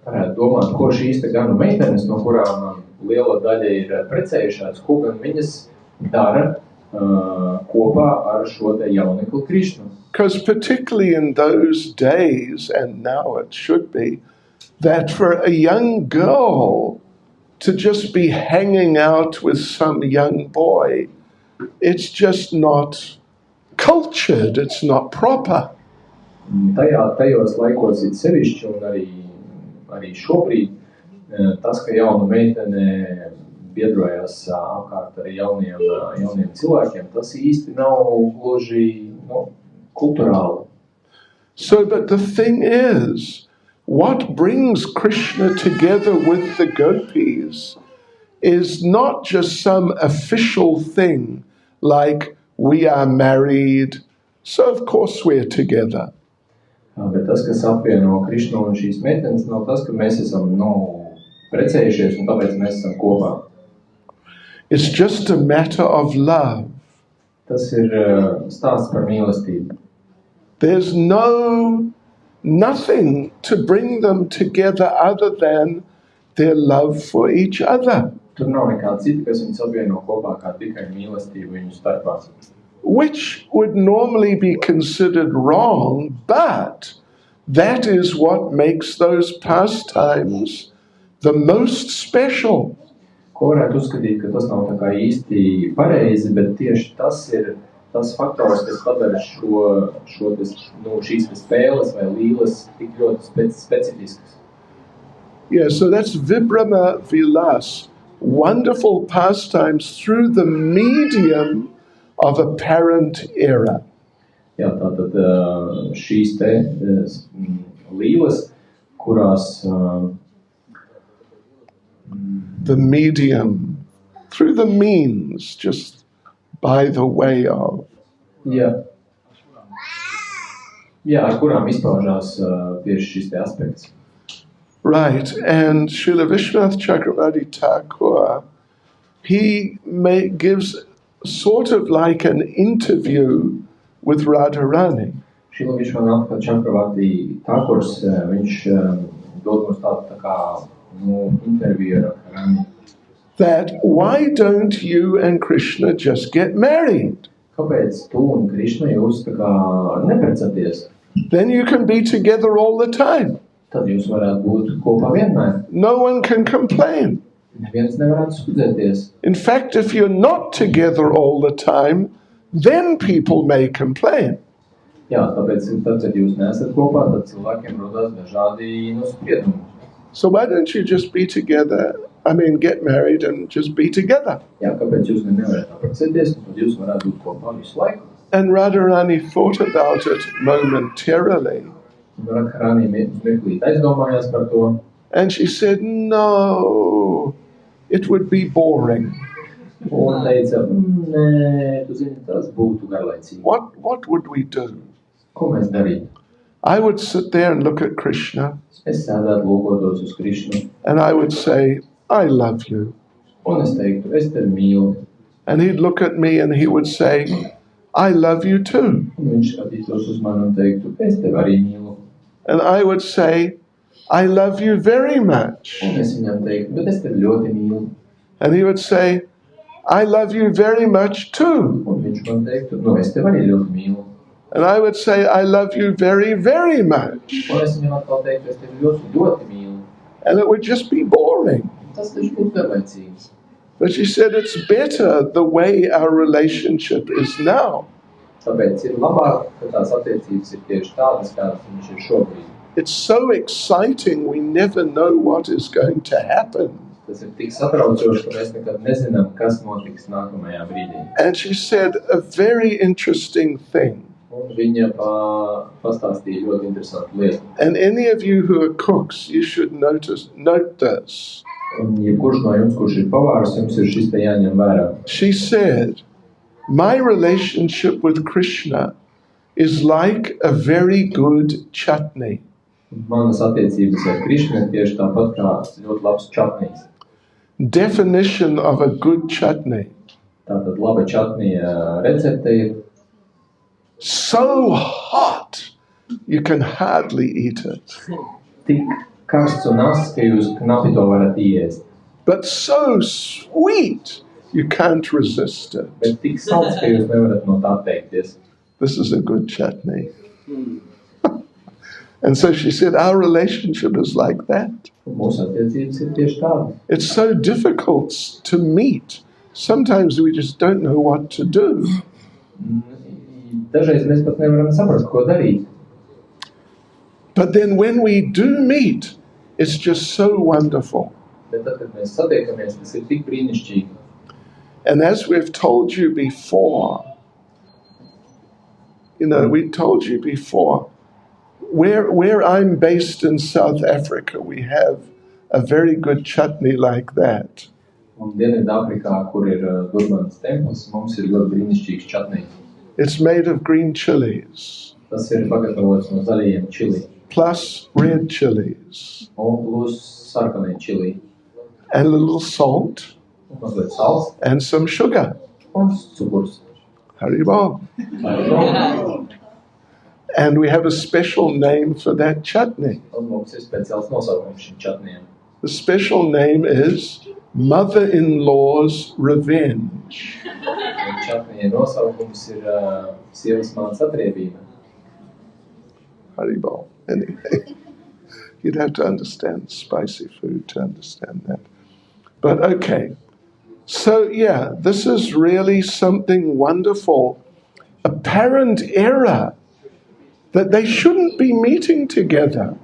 Varētu domāt, ko šīs te ganu meitenes, no kurām liela daļa ir precējušās, ko gan viņas dara kopā ar šo te jaunekli Krishnu. Because particularly in those days, and now it should be, that for a young girl to just be hanging out with some young boy, it's just not cultured, it's not proper. Tajos laikos it sevišķi un arī šobrīd tas, ka jauna meitene biedrojās apkārt ar jauniem cilvēkiem, tas īsti nav gluži kulturāli. So, but the thing is, what brings Krishna together with the gopis is not just some official thing like we are married, so of course we're together. Bet tas, kas apvieno Krišnu un šīs meitenes, nav tas, ka mēs esam precējušies un tāpēc mēs esam kopā. It's just a matter of love. Tas ir stāsts par mīlestību. There's nothing to bring them together other than their love for each other. Tur nav nekā cita, kas viņus apvieno kopā kā tikai mīlestību viņu starpā. Which would normally be considered wrong, but that is what makes those pastimes the most special. Ko varētu uzskatīt, ka tas nav tā kā īsti pareizi, bet tieši tas ir tas faktors, kas padara šīs spēles vai līles tik ļoti specifiskas. Yeah, so that's Vibrama Vilas, wonderful pastimes through the medium of apparent error. Jā, tātad šīs te līles, kurās the medium, through the means, just by the way of. Jā, ar kurām izpaužās tieši šis te aspekts. Right, and Srila Vishwanath Chakravarti Thakur, he gives sort of like an interview with Radharani. Srila Vishwanath Chakravarti Thakurs, viņš dod mums tādu tā kā interviju ar Radharani. That why don't you and Krishna just get married? Kāpēc tu un Krishna jūs tā kā neprecēties? Then you can be together all the time. Tad jūs varētu būt kopā vienmēr. No one can complain. Neviens nevarētu sūdzēties. In fact, if you're not together all the time, then people may complain. Jā, tāpēc, tad, kad jūs neesat kopā, tad cilvēkiem rodās dažādi spriedumi. So why don't you just be together, get married and just be together? Jā, kāpēc jūs nevarat apprecēties, un tad jūs varētu būt kopā visu laiku? And Radharani thought about it momentarily. Radharani mirklīt aizdomājās par to. And she said, no, it would be boring. Un teica, nē, tu zini, tas būtu garlaicīgi. What would we do? Ko mēs darītu? I would sit there and look at Krishna. Es sēdētu lūkotos uz Krišnu. And I would say, I love you. Un es teiktu, es tevi mīlu. And he'd look at me and he would say, I love you too. Un viņš skatītos uz mani un teiktu, es tevi arī mīlu. And I would say, I love you very much. Un es viņam teiktu, bet es tevi ļoti mīlu. And he would say, I love you very much too. Un viņš man teiktu, es tevi arī ļoti mīlu. And I would say, I love you very, very much. Un es viņam atkal teiktu, es tevi ļoti, ļoti mīlu. And it would just be boring. Tas taču būtu garlaicīgs. But she said, it's better the way our relationship is now. Tāpēc ir labāk, ka tās attiecības ir tieši tādas, kādas viņš ir šobrīd. It's so exciting, we never know what is going to happen. Tas ir tik satraucoši, ka mēs nekad nezinām, kas notiks nākamajā brīdī. And she said a very interesting thing. Un viņa pastāstīja ļoti interesantu lietu. And any of you who are cooks, you should note this. Un jebkurš no jums, kurš ir pavārs, jums ir šis te jāņem vērā. She said, my relationship with Krishna is like a very good chutney. Manas attiecības ar Krišnu ir tieši tāpat kā ļoti labs čatnijs. Definition of a good chutney. Tātad laba čatnija recepte ir so hot, you can hardly eat it. Tik karsts un ass, ka jūs knapi to varat iest. But so sweet, you can't resist it. Bet tik salds, ka jūs nevarat no tā atteikties. This is a good chutney. And so she said, our relationship is like that. Mūsu attiecības ir tieši tādas. It's so difficult to meet. Sometimes we just don't know what to do. Dažreiz mēs pat nevaram saprast, ko darīt. But then when we do meet, it's just so wonderful. Bet tad, kad mēs satiekamies, tas ir tik brīnišķīgi. And as we've told you before, we told you before, where I'm based in South Africa, we have a very good chutney like that. Un Dienvidāfrikā, kur ir Durbanas templis, mums ir ļoti brīnišķīgs čatnijs. It's made of green chilies. Tas ir pagatavots no zaļajiem čili. Plus red chilies. Un plus sarkanie čili. And a little salt. Un mazliet sals. And some sugar. Un cukurs. Haribo. And we have a special name for that chutney. Un mums ir speciāls nosaukums šim čatnijam. The special name is Mother-in-Law's Revenge. Un čatnija nosaukums ir sievas mātes atriebība. Haribo. Anyway, you'd have to understand spicy food to understand that. But okay. So yeah, this is really something wonderful. Apparent error that they shouldn't be meeting together.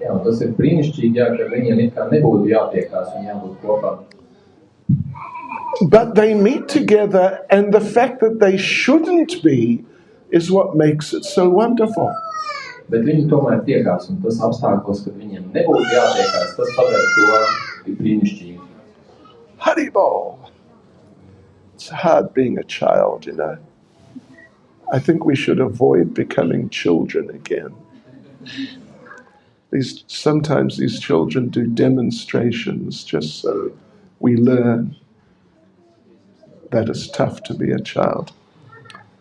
Jā, un tas ir brīnišķīgi, jā, ka viņiem it kā nebūtu jātiekās un jābūt kopā. But they meet together, and the fact that they shouldn't be is what makes it so wonderful. Bet viņi tomēr tiekās, un tas apstākļos, kad viņiem nebūtu jātiekās, tas padara to tik brīnišķīgi. Haribo. It's hard being a child, you know. I think we should avoid becoming children again. Sometimes these children do demonstrations just so we learn that it's tough to be a child.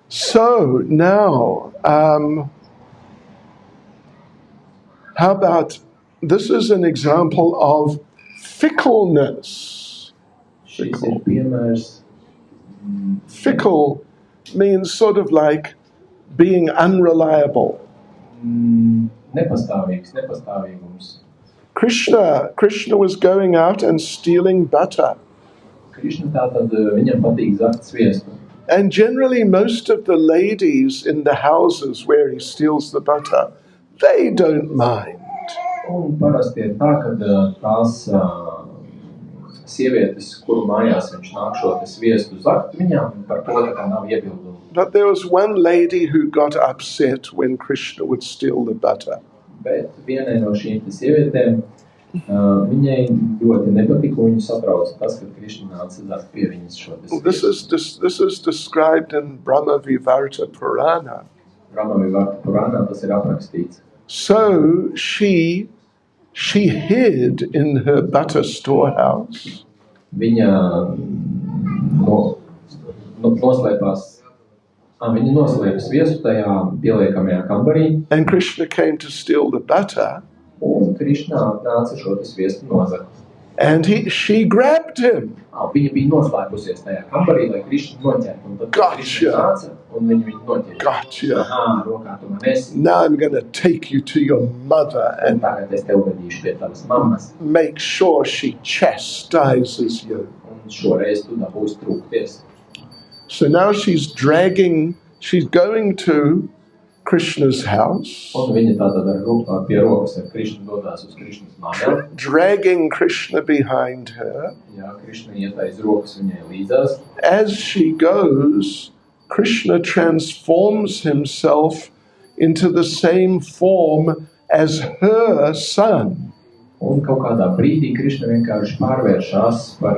So now, how about, this is an example of fickleness. Šis ir piemērs. Fickle means sort of like being unreliable. Nepastāvīgums. Krishna was going out and stealing butter. Krishna tātad viņam patīk zakt sviestu. And generally most of the ladies in the houses where he steals the butter, they don't mind. Un parasti ir tā, ka tās sievietes, kuru mājās viņš nāk šo sviestu zakt, viņām par to tā nav iebildumu. But there was one lady who got upset when Krishna would steal the butter. Bet vienai no šīm sievietēm viņai ļoti nepatika, un viņu satrauca tas, ka Krishna nāca zakt pie viņas šo sviestu. This is described in Brahma Vivarta Purana. Brahma Vivarta Purana tas ir aprakstīts. So she hid in her butter storehouse. Viņa noslēpās. Viņa noslēpa sviestu tajā pieliekamajā kambarī. And Krishna came to steal the butter. Un Krishna nāca šo sviestu nozagt. And she grabbed him. Viņa bija noslēpusies tajā kambarī, lai Krishna noķertu. Un tad Krishna nāca, un viņu noķertu. Gotcha. Rokā tu man esi. Now I'm going to take you to your mother and tagad es tev vedīšu pie tavas mammas. make sure she chastises you. Un šoreiz tu dabūsi trūkties. So now she's going to Krishna's house, Un viņa tātad ar pie rokas ar Krishnu dodās uz Krishnas mājām. dragging Krishna behind her. Jā, Krishna iet aiz rokas viņai līdzās. As she goes, Krishna transforms himself into the same form as her son. Un kaut kādā brīdī Krishna vienkārši pārvēršās par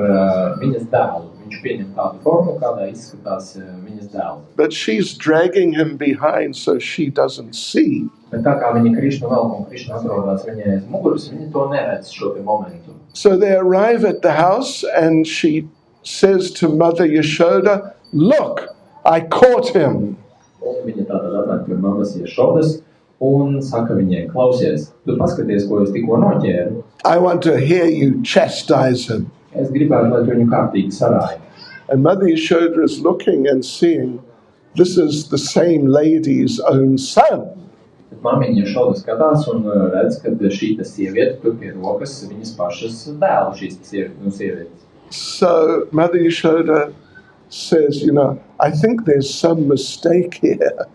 viņas dēlu. Viņš pieņem tādu formu, kādā izskatās viņas dēls. But she's dragging him behind so she doesn't see. Bet tā kā viņa Krishna velk un Krishna atrodās viņai aiz muguras, viņa to neredz šo te momentu. So they arrive at the house and she says to Mother Yashoda, "Look, I caught him." Un viņa tātad atnāk pie mammas Jašodas un saka viņai, klausies, tu paskaties, ko es tikko noķēru. I want to hear you chastise him. Es gribētu, lai tu viņu kārtīgi sarāji. And Mother Yashoda is looking and seeing this is the same lady's own son. Bet mammiņa Jašoda skatās un redz, ka šī sieviete tur pie rokas viņas pašas dēlu šīs sievietes. So Mother Yashoda says, I think there's some mistake here.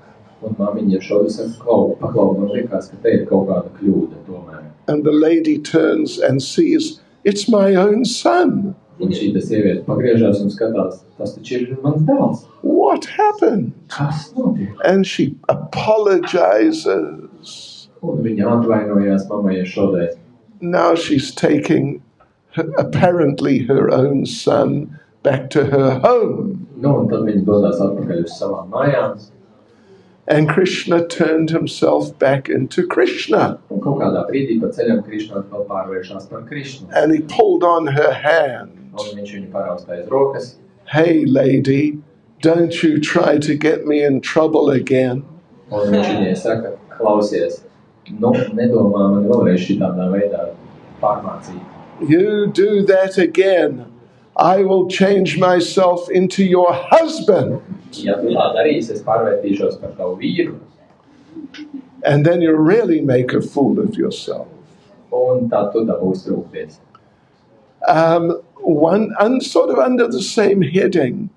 Un mammiņa Jašoda saka, paklau, man liekas, ka te ir kaut kāda kļūda tomēr. And the lady turns and sees, it's my own son. Un šī sieviete pagriežās un skatās, tas taču ir mans dēls. What happened? Kas notiek? And she apologizes. Un viņa atvainojās mammai šodien. Now she's taking apparently her own son back to her home. Nu, un tad viņa dodās atpakaļ uz savām mājām. And Krishna turned himself back into Krishna. Un kaut kādā brīdī pa ceļam Krišna atkal pārvēršās par Krišnu. And he pulled on her hand. Un viņš viņu paraustā aiz rokas. Hey, lady, don't you try to get me in trouble again. Un viņš viņai saka, klausies, nu, nedomā man vēlreiz šitādā veidā pārmācīt. You do that again, I will change myself into your husband. Ja tu tā darīsi, es pārvērtīšos par tavu vīru. And then you really make a fool of yourself. Un tā tu dabūsi rūpties. Sort of under the same heading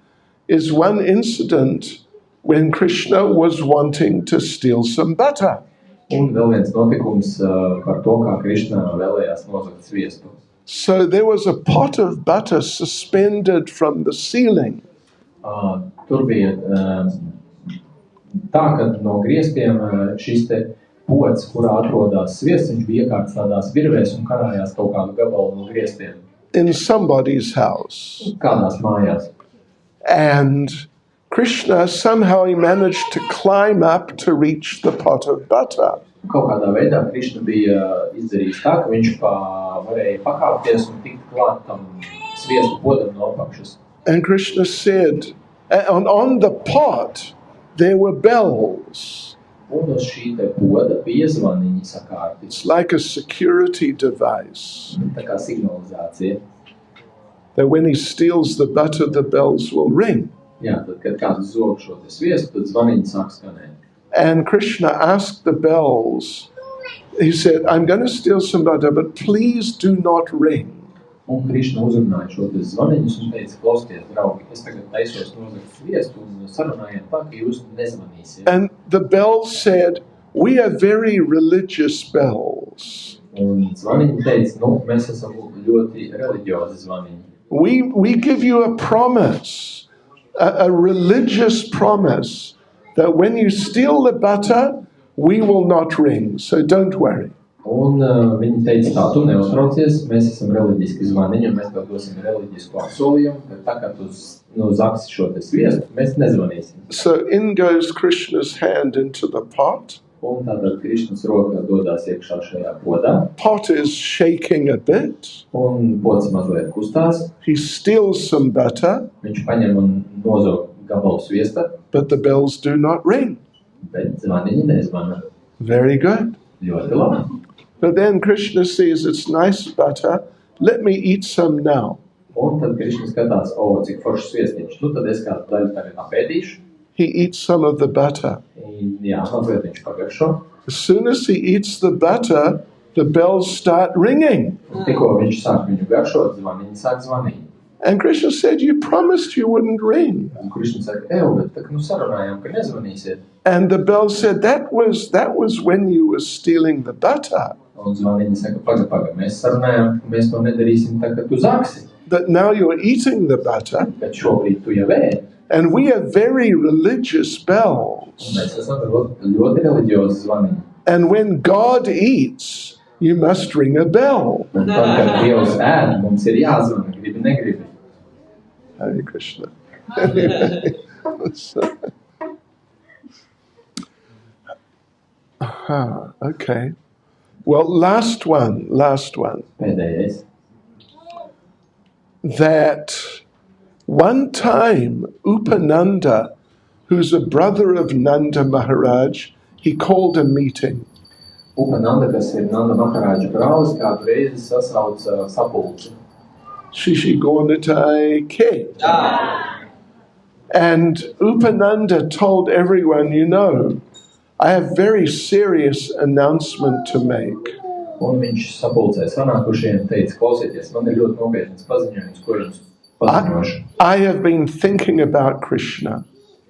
is one incident when Krishna was wanting to steal some butter. Un vēl viens notikums par to, kā Krišna vēlējās nozagt sviestu. So there was a pot of butter suspended from the ceiling. Tur bija tā, ka no griestiem šis te pods, kurā atrodās sviests, viņš bija iekārts tādās virvēs un karājās kaut kādu gabalu no griestiem. In somebody's house. Kādās mājās. And Krishna somehow he managed to climb up to reach the pot of butter. Kaut kādā veidā Krišna bija izdarījis tā, ka viņš varēja pakāpties un tikt klāt tam sviestu podam no apakšas. And Krishna said, on the pot there were bells. Un uz šī te poda bija zvaniņi sakārti. It's like a security device. Tā kā signalizācija. That when he steals the butter, the bells will ring. Jā, tad, kad kāds zog šo te sviestu, tad zvaniņi sāk skanēt. And Krishna asked the bells, he said, I'm going to steal some butter, but please do not ring. Un Krišna uzrunāja šo te zvaniņus un teica, klausieties, draugi, es tagad taisos nozagt sviestu un sarunājam tā, ka jūs nezvanīsiet. And the bells said, we are very religious bells. Un zvaniņi teica, nu, mēs esam ļoti reliģiozi zvaniņi. We give you a promise, a religious promise, that when you steal the butter, we will not ring, so don't worry. Un viņi teica tā, tu neuztraucies, mēs esam reliģiski zvaniņi un mēs tev dosim reliģisku apsolījumu, ka tā kā tu zagsi šo te sviestu, mēs nezvanīsim. So in goes Krishna's hand into the pot. Un tātad Krišnas roka dodās iekšā šajā podā. Pot is shaking a bit. Un pods mazliet kustās. He steals some butter. Viņš paņem un nozog gabalu sviesta. But the bells do not ring. Bet zvaniņi nezvana. Very good. Ļoti labi. But then Krishna says, it's nice butter, let me eat some now. Un tad Krišna skatās, cik foršs sviestiņš. Nu tad es kādu daļu tagad apēdīšu. He eats some of the butter. Jā, mazliet viņš pagaršo. As soon as he eats the butter, the bells start ringing. Un tikko viņš sāk viņu garšot, zvaniņi sāk zvanīt. And Krishna said, you promised you wouldn't ring. Un Krišna saka, bet tā, sarunājām, ka nezvanīsiet. And the bells said, that was when you were stealing the butter. Un zvaniņi saka, paga, mēs sarunājām, ka mēs to nedarīsim tā, ka tu zagsi. But now you're eating the butter. Bet šobrīd tu jau ēd. And we are very religious bells. Un mēs esam ļoti reliģiozi zvaniņi. And when God eats, you must ring a bell. Un tad, kad Dievs ēd, mums ir jāzvana, gribi, negribi. Hare Krishna. Okay. Well, last one. Pēdējais. That one time Upananda, who's a brother of Nanda Maharaj, he called a meeting. Upananda, kas ir Nanda Maharāģa brālis, kādu reizi sasauca sapulci. Shishi Gornatai Ke. And Upananda told everyone, I have very serious announcement to make. Un viņš sapulcē sanākušiem teica, klausieties, man ir ļoti nopietnas paziņojums, ko jums paziņošu. I have been thinking about Krishna.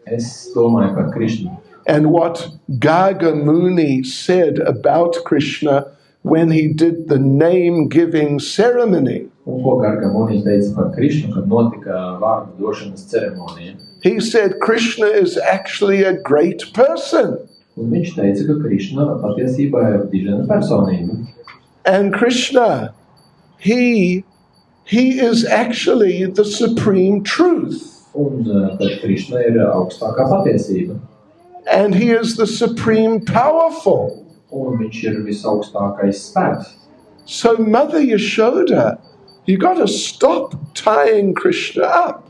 Es domāju par Krišnu. And what Garga Muni said about Krishna when he did the name-giving ceremony. Un ko Garga Muni teica par Krišnu, kad notika vārdu došanas ceremonija. He said Krishna is actually a great person. Un viņš teica, ka Krišna patiesībā ir dižena personība. And Krishna, he is actually the supreme truth. Un tad Krišna ir augstākā patiesība. And he is the supreme powerful. Un viņš ir visaugstākais spēks. So Mother Yashoda, you got to stop tying Krishna up.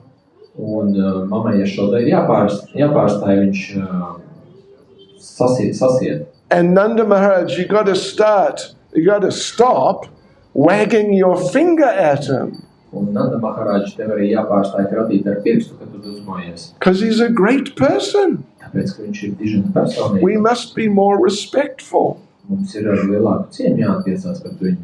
Un mammai Yashoda ir jāpārstāj viņš sasiet. And Nanda Maharaj, you got to stop wagging your finger at him. Un Nanda Maharaj tev arī jāpārstāj kratīt ar pirkstu, kad tu dusmojies. Because he's a great person. Tāpēc, ka viņš ir dižena personība. We must be more respectful. Mums ir ar lielāku cieņu jāattiecās pret viņu.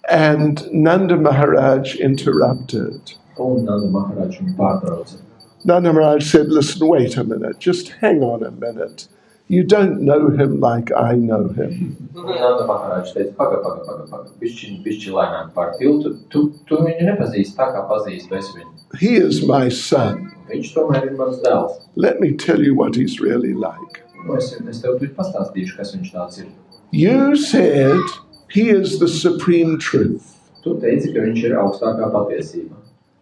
And Nanda Maharaj interrupted. Un Nanda Maharaj viņu pārtrauca. Nanda Maharaj said, listen, wait a minute, just hang on a minute. You don't know him like I know him. Nanda Maharaj teica, paga, bišķi lēnām pār tiltu. Tu viņu nepazīsti tā, kā pazīstu es viņu. He is my son. Viņš tomēr ir mans dēls. Let me tell you what he's really like. Es tev pastāstīšu, kas viņš tāds ir. You said he is the supreme truth. Tu teici, ka viņš ir augstākā patiesība.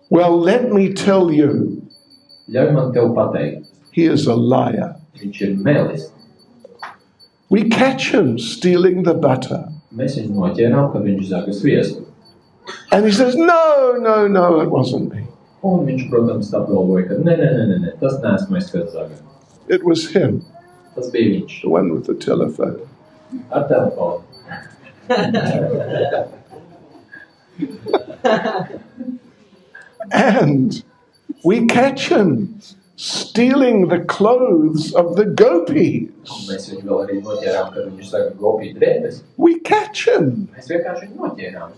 Well, let me tell you, Ļauj man tev pateikt, he is a liar. viņš ir melis. We catch him stealing the butter. Mēs viņu noķērām, kad viņš zaga sviestu. And he says, no, it wasn't me. Un viņš, protams, apgalvoja, ka ne, tas neesmu es, kas zaga. It was him, Tas bija viņš. the one with the telephone. Ar telefonu. And we catch him stealing the clothes of the gopis. Un mēs viņu vēl arī noķērām, kad viņš zaga gopī drēbes. We catch him. Mēs vienkārši viņu noķērām.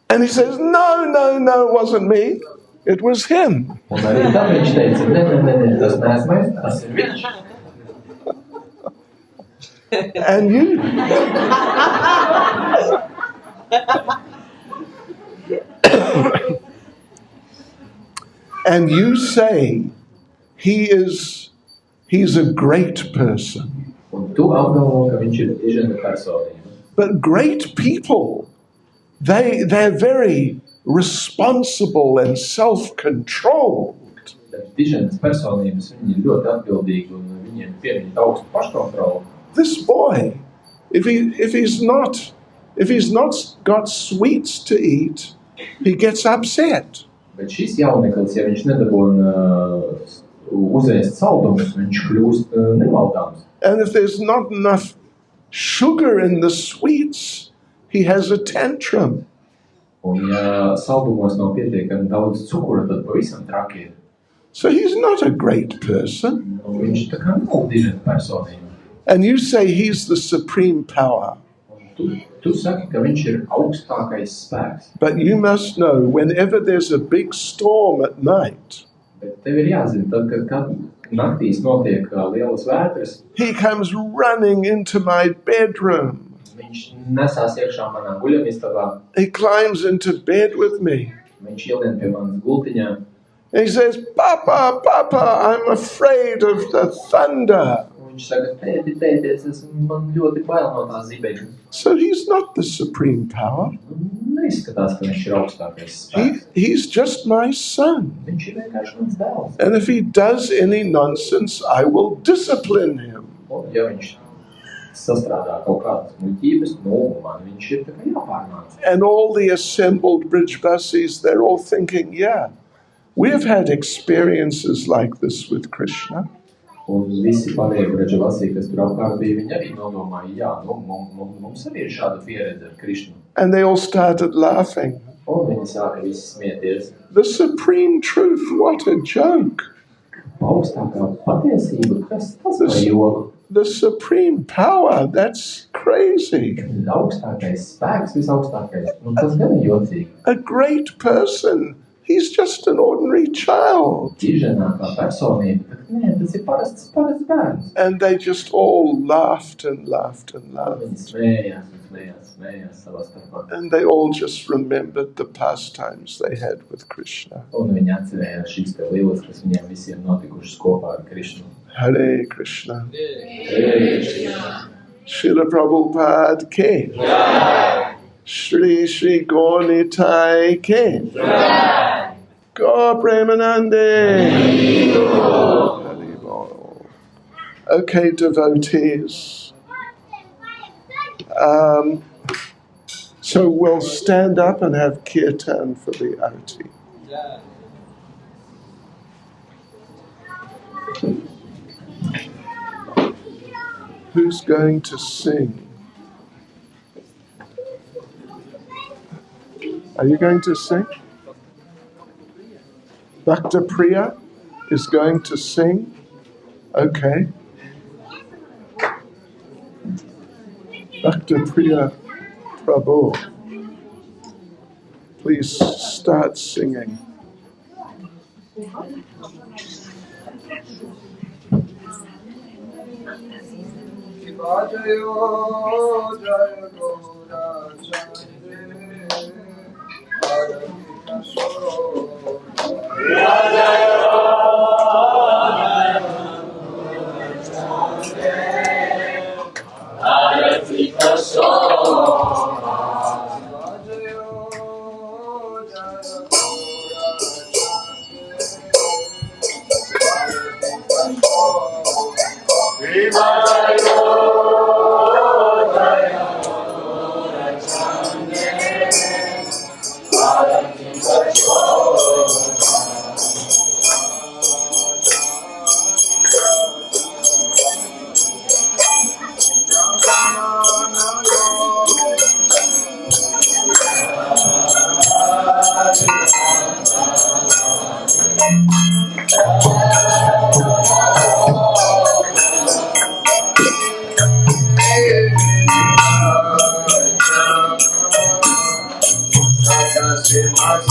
And he says, no, it wasn't me. It was him. Un arī tam viņš teica, ne, tas neesmu es, tas ir viņš. And you... And you say he's a great person. Un tu apgalvo, ka viņš ir dižena personība. But great people, they're very responsible and self-controlled. Bet diženas personības, viņi ir ļoti atbildīgi un viņiem piemīt augstu paškontrolu. This boy, if he's not got sweets to eat, he gets upset. Bet šis jauneklis, ja viņš nedabūna uzēst saldumus, viņš kļūst nemaldāms. And if there's not enough sugar in the sweets, he has a tantrum. Un ja saldumos nav pietiekami daudz cukura, tad pavisam traki ir. So he's not a great person. Un viņš tā kā nav dižena personība. And you say he's the supreme power. Tu saki, ka viņš ir augstākais spēks. But you must know, whenever there's a big storm at night, Bet tev ir jāzina, tad, kad naktīs notiek lielas vētras, he comes running into my bedroom. viņš nesās iekšā manā guļamistabā, He climbs into bed with me. viņš ielien pie manas gultiņā. And he says, Papa, I'm afraid of the thunder. Un viņš saka, tēties, man ļoti bail no tās zibeņas. So he's not the supreme power. Neizskatās, ka viņš ir augstākais spēks. He's just my son. Viņš ir vienkārši mans dēls. And if he does any nonsense, I will discipline him. Un ja viņš sastrādā kaut kādas muļķības, man viņš ir tā kā jāpārnāca. And all the assembled bridge buses, they're all thinking, yeah, we've had experiences like this with Krishna. Un visi pārējie Braģavasī, kas tur apkārt bija, viņi arī nodomāja, jā, mums arī ir šāda pieredze ar Krišnu. And they all started laughing. Un viņi sāka visi smieties. The supreme truth, what a joke. Augstākā patiesība, kas tas par joku? The supreme power, that's crazy. Augstākais spēks, visaugstākais. Tas gan ir jocīgi. A great person, he's just an ordinary child. Diženākā personība, bet nē, tas ir parasts bērns. And they just all laughed and laughed and laughed. Viņi smējās un smējās savā starpā. And they all just remembered the pastimes they had with Krishna. Un viņi atcerējās šīs te lietas, kas viņiem visiem notikušas kopā ar Krishnu. Hare Krishna. Srila Prabhupada ke. Shri Shri Gaunitai ke. Gaur Premanande. Okay, devotees. So we'll stand up and have kirtan for the arati. Who's going to sing? Are you going to sing? Bhakta Priya is going to sing. Okay. Bhakta Priya Prabhu, please start singing.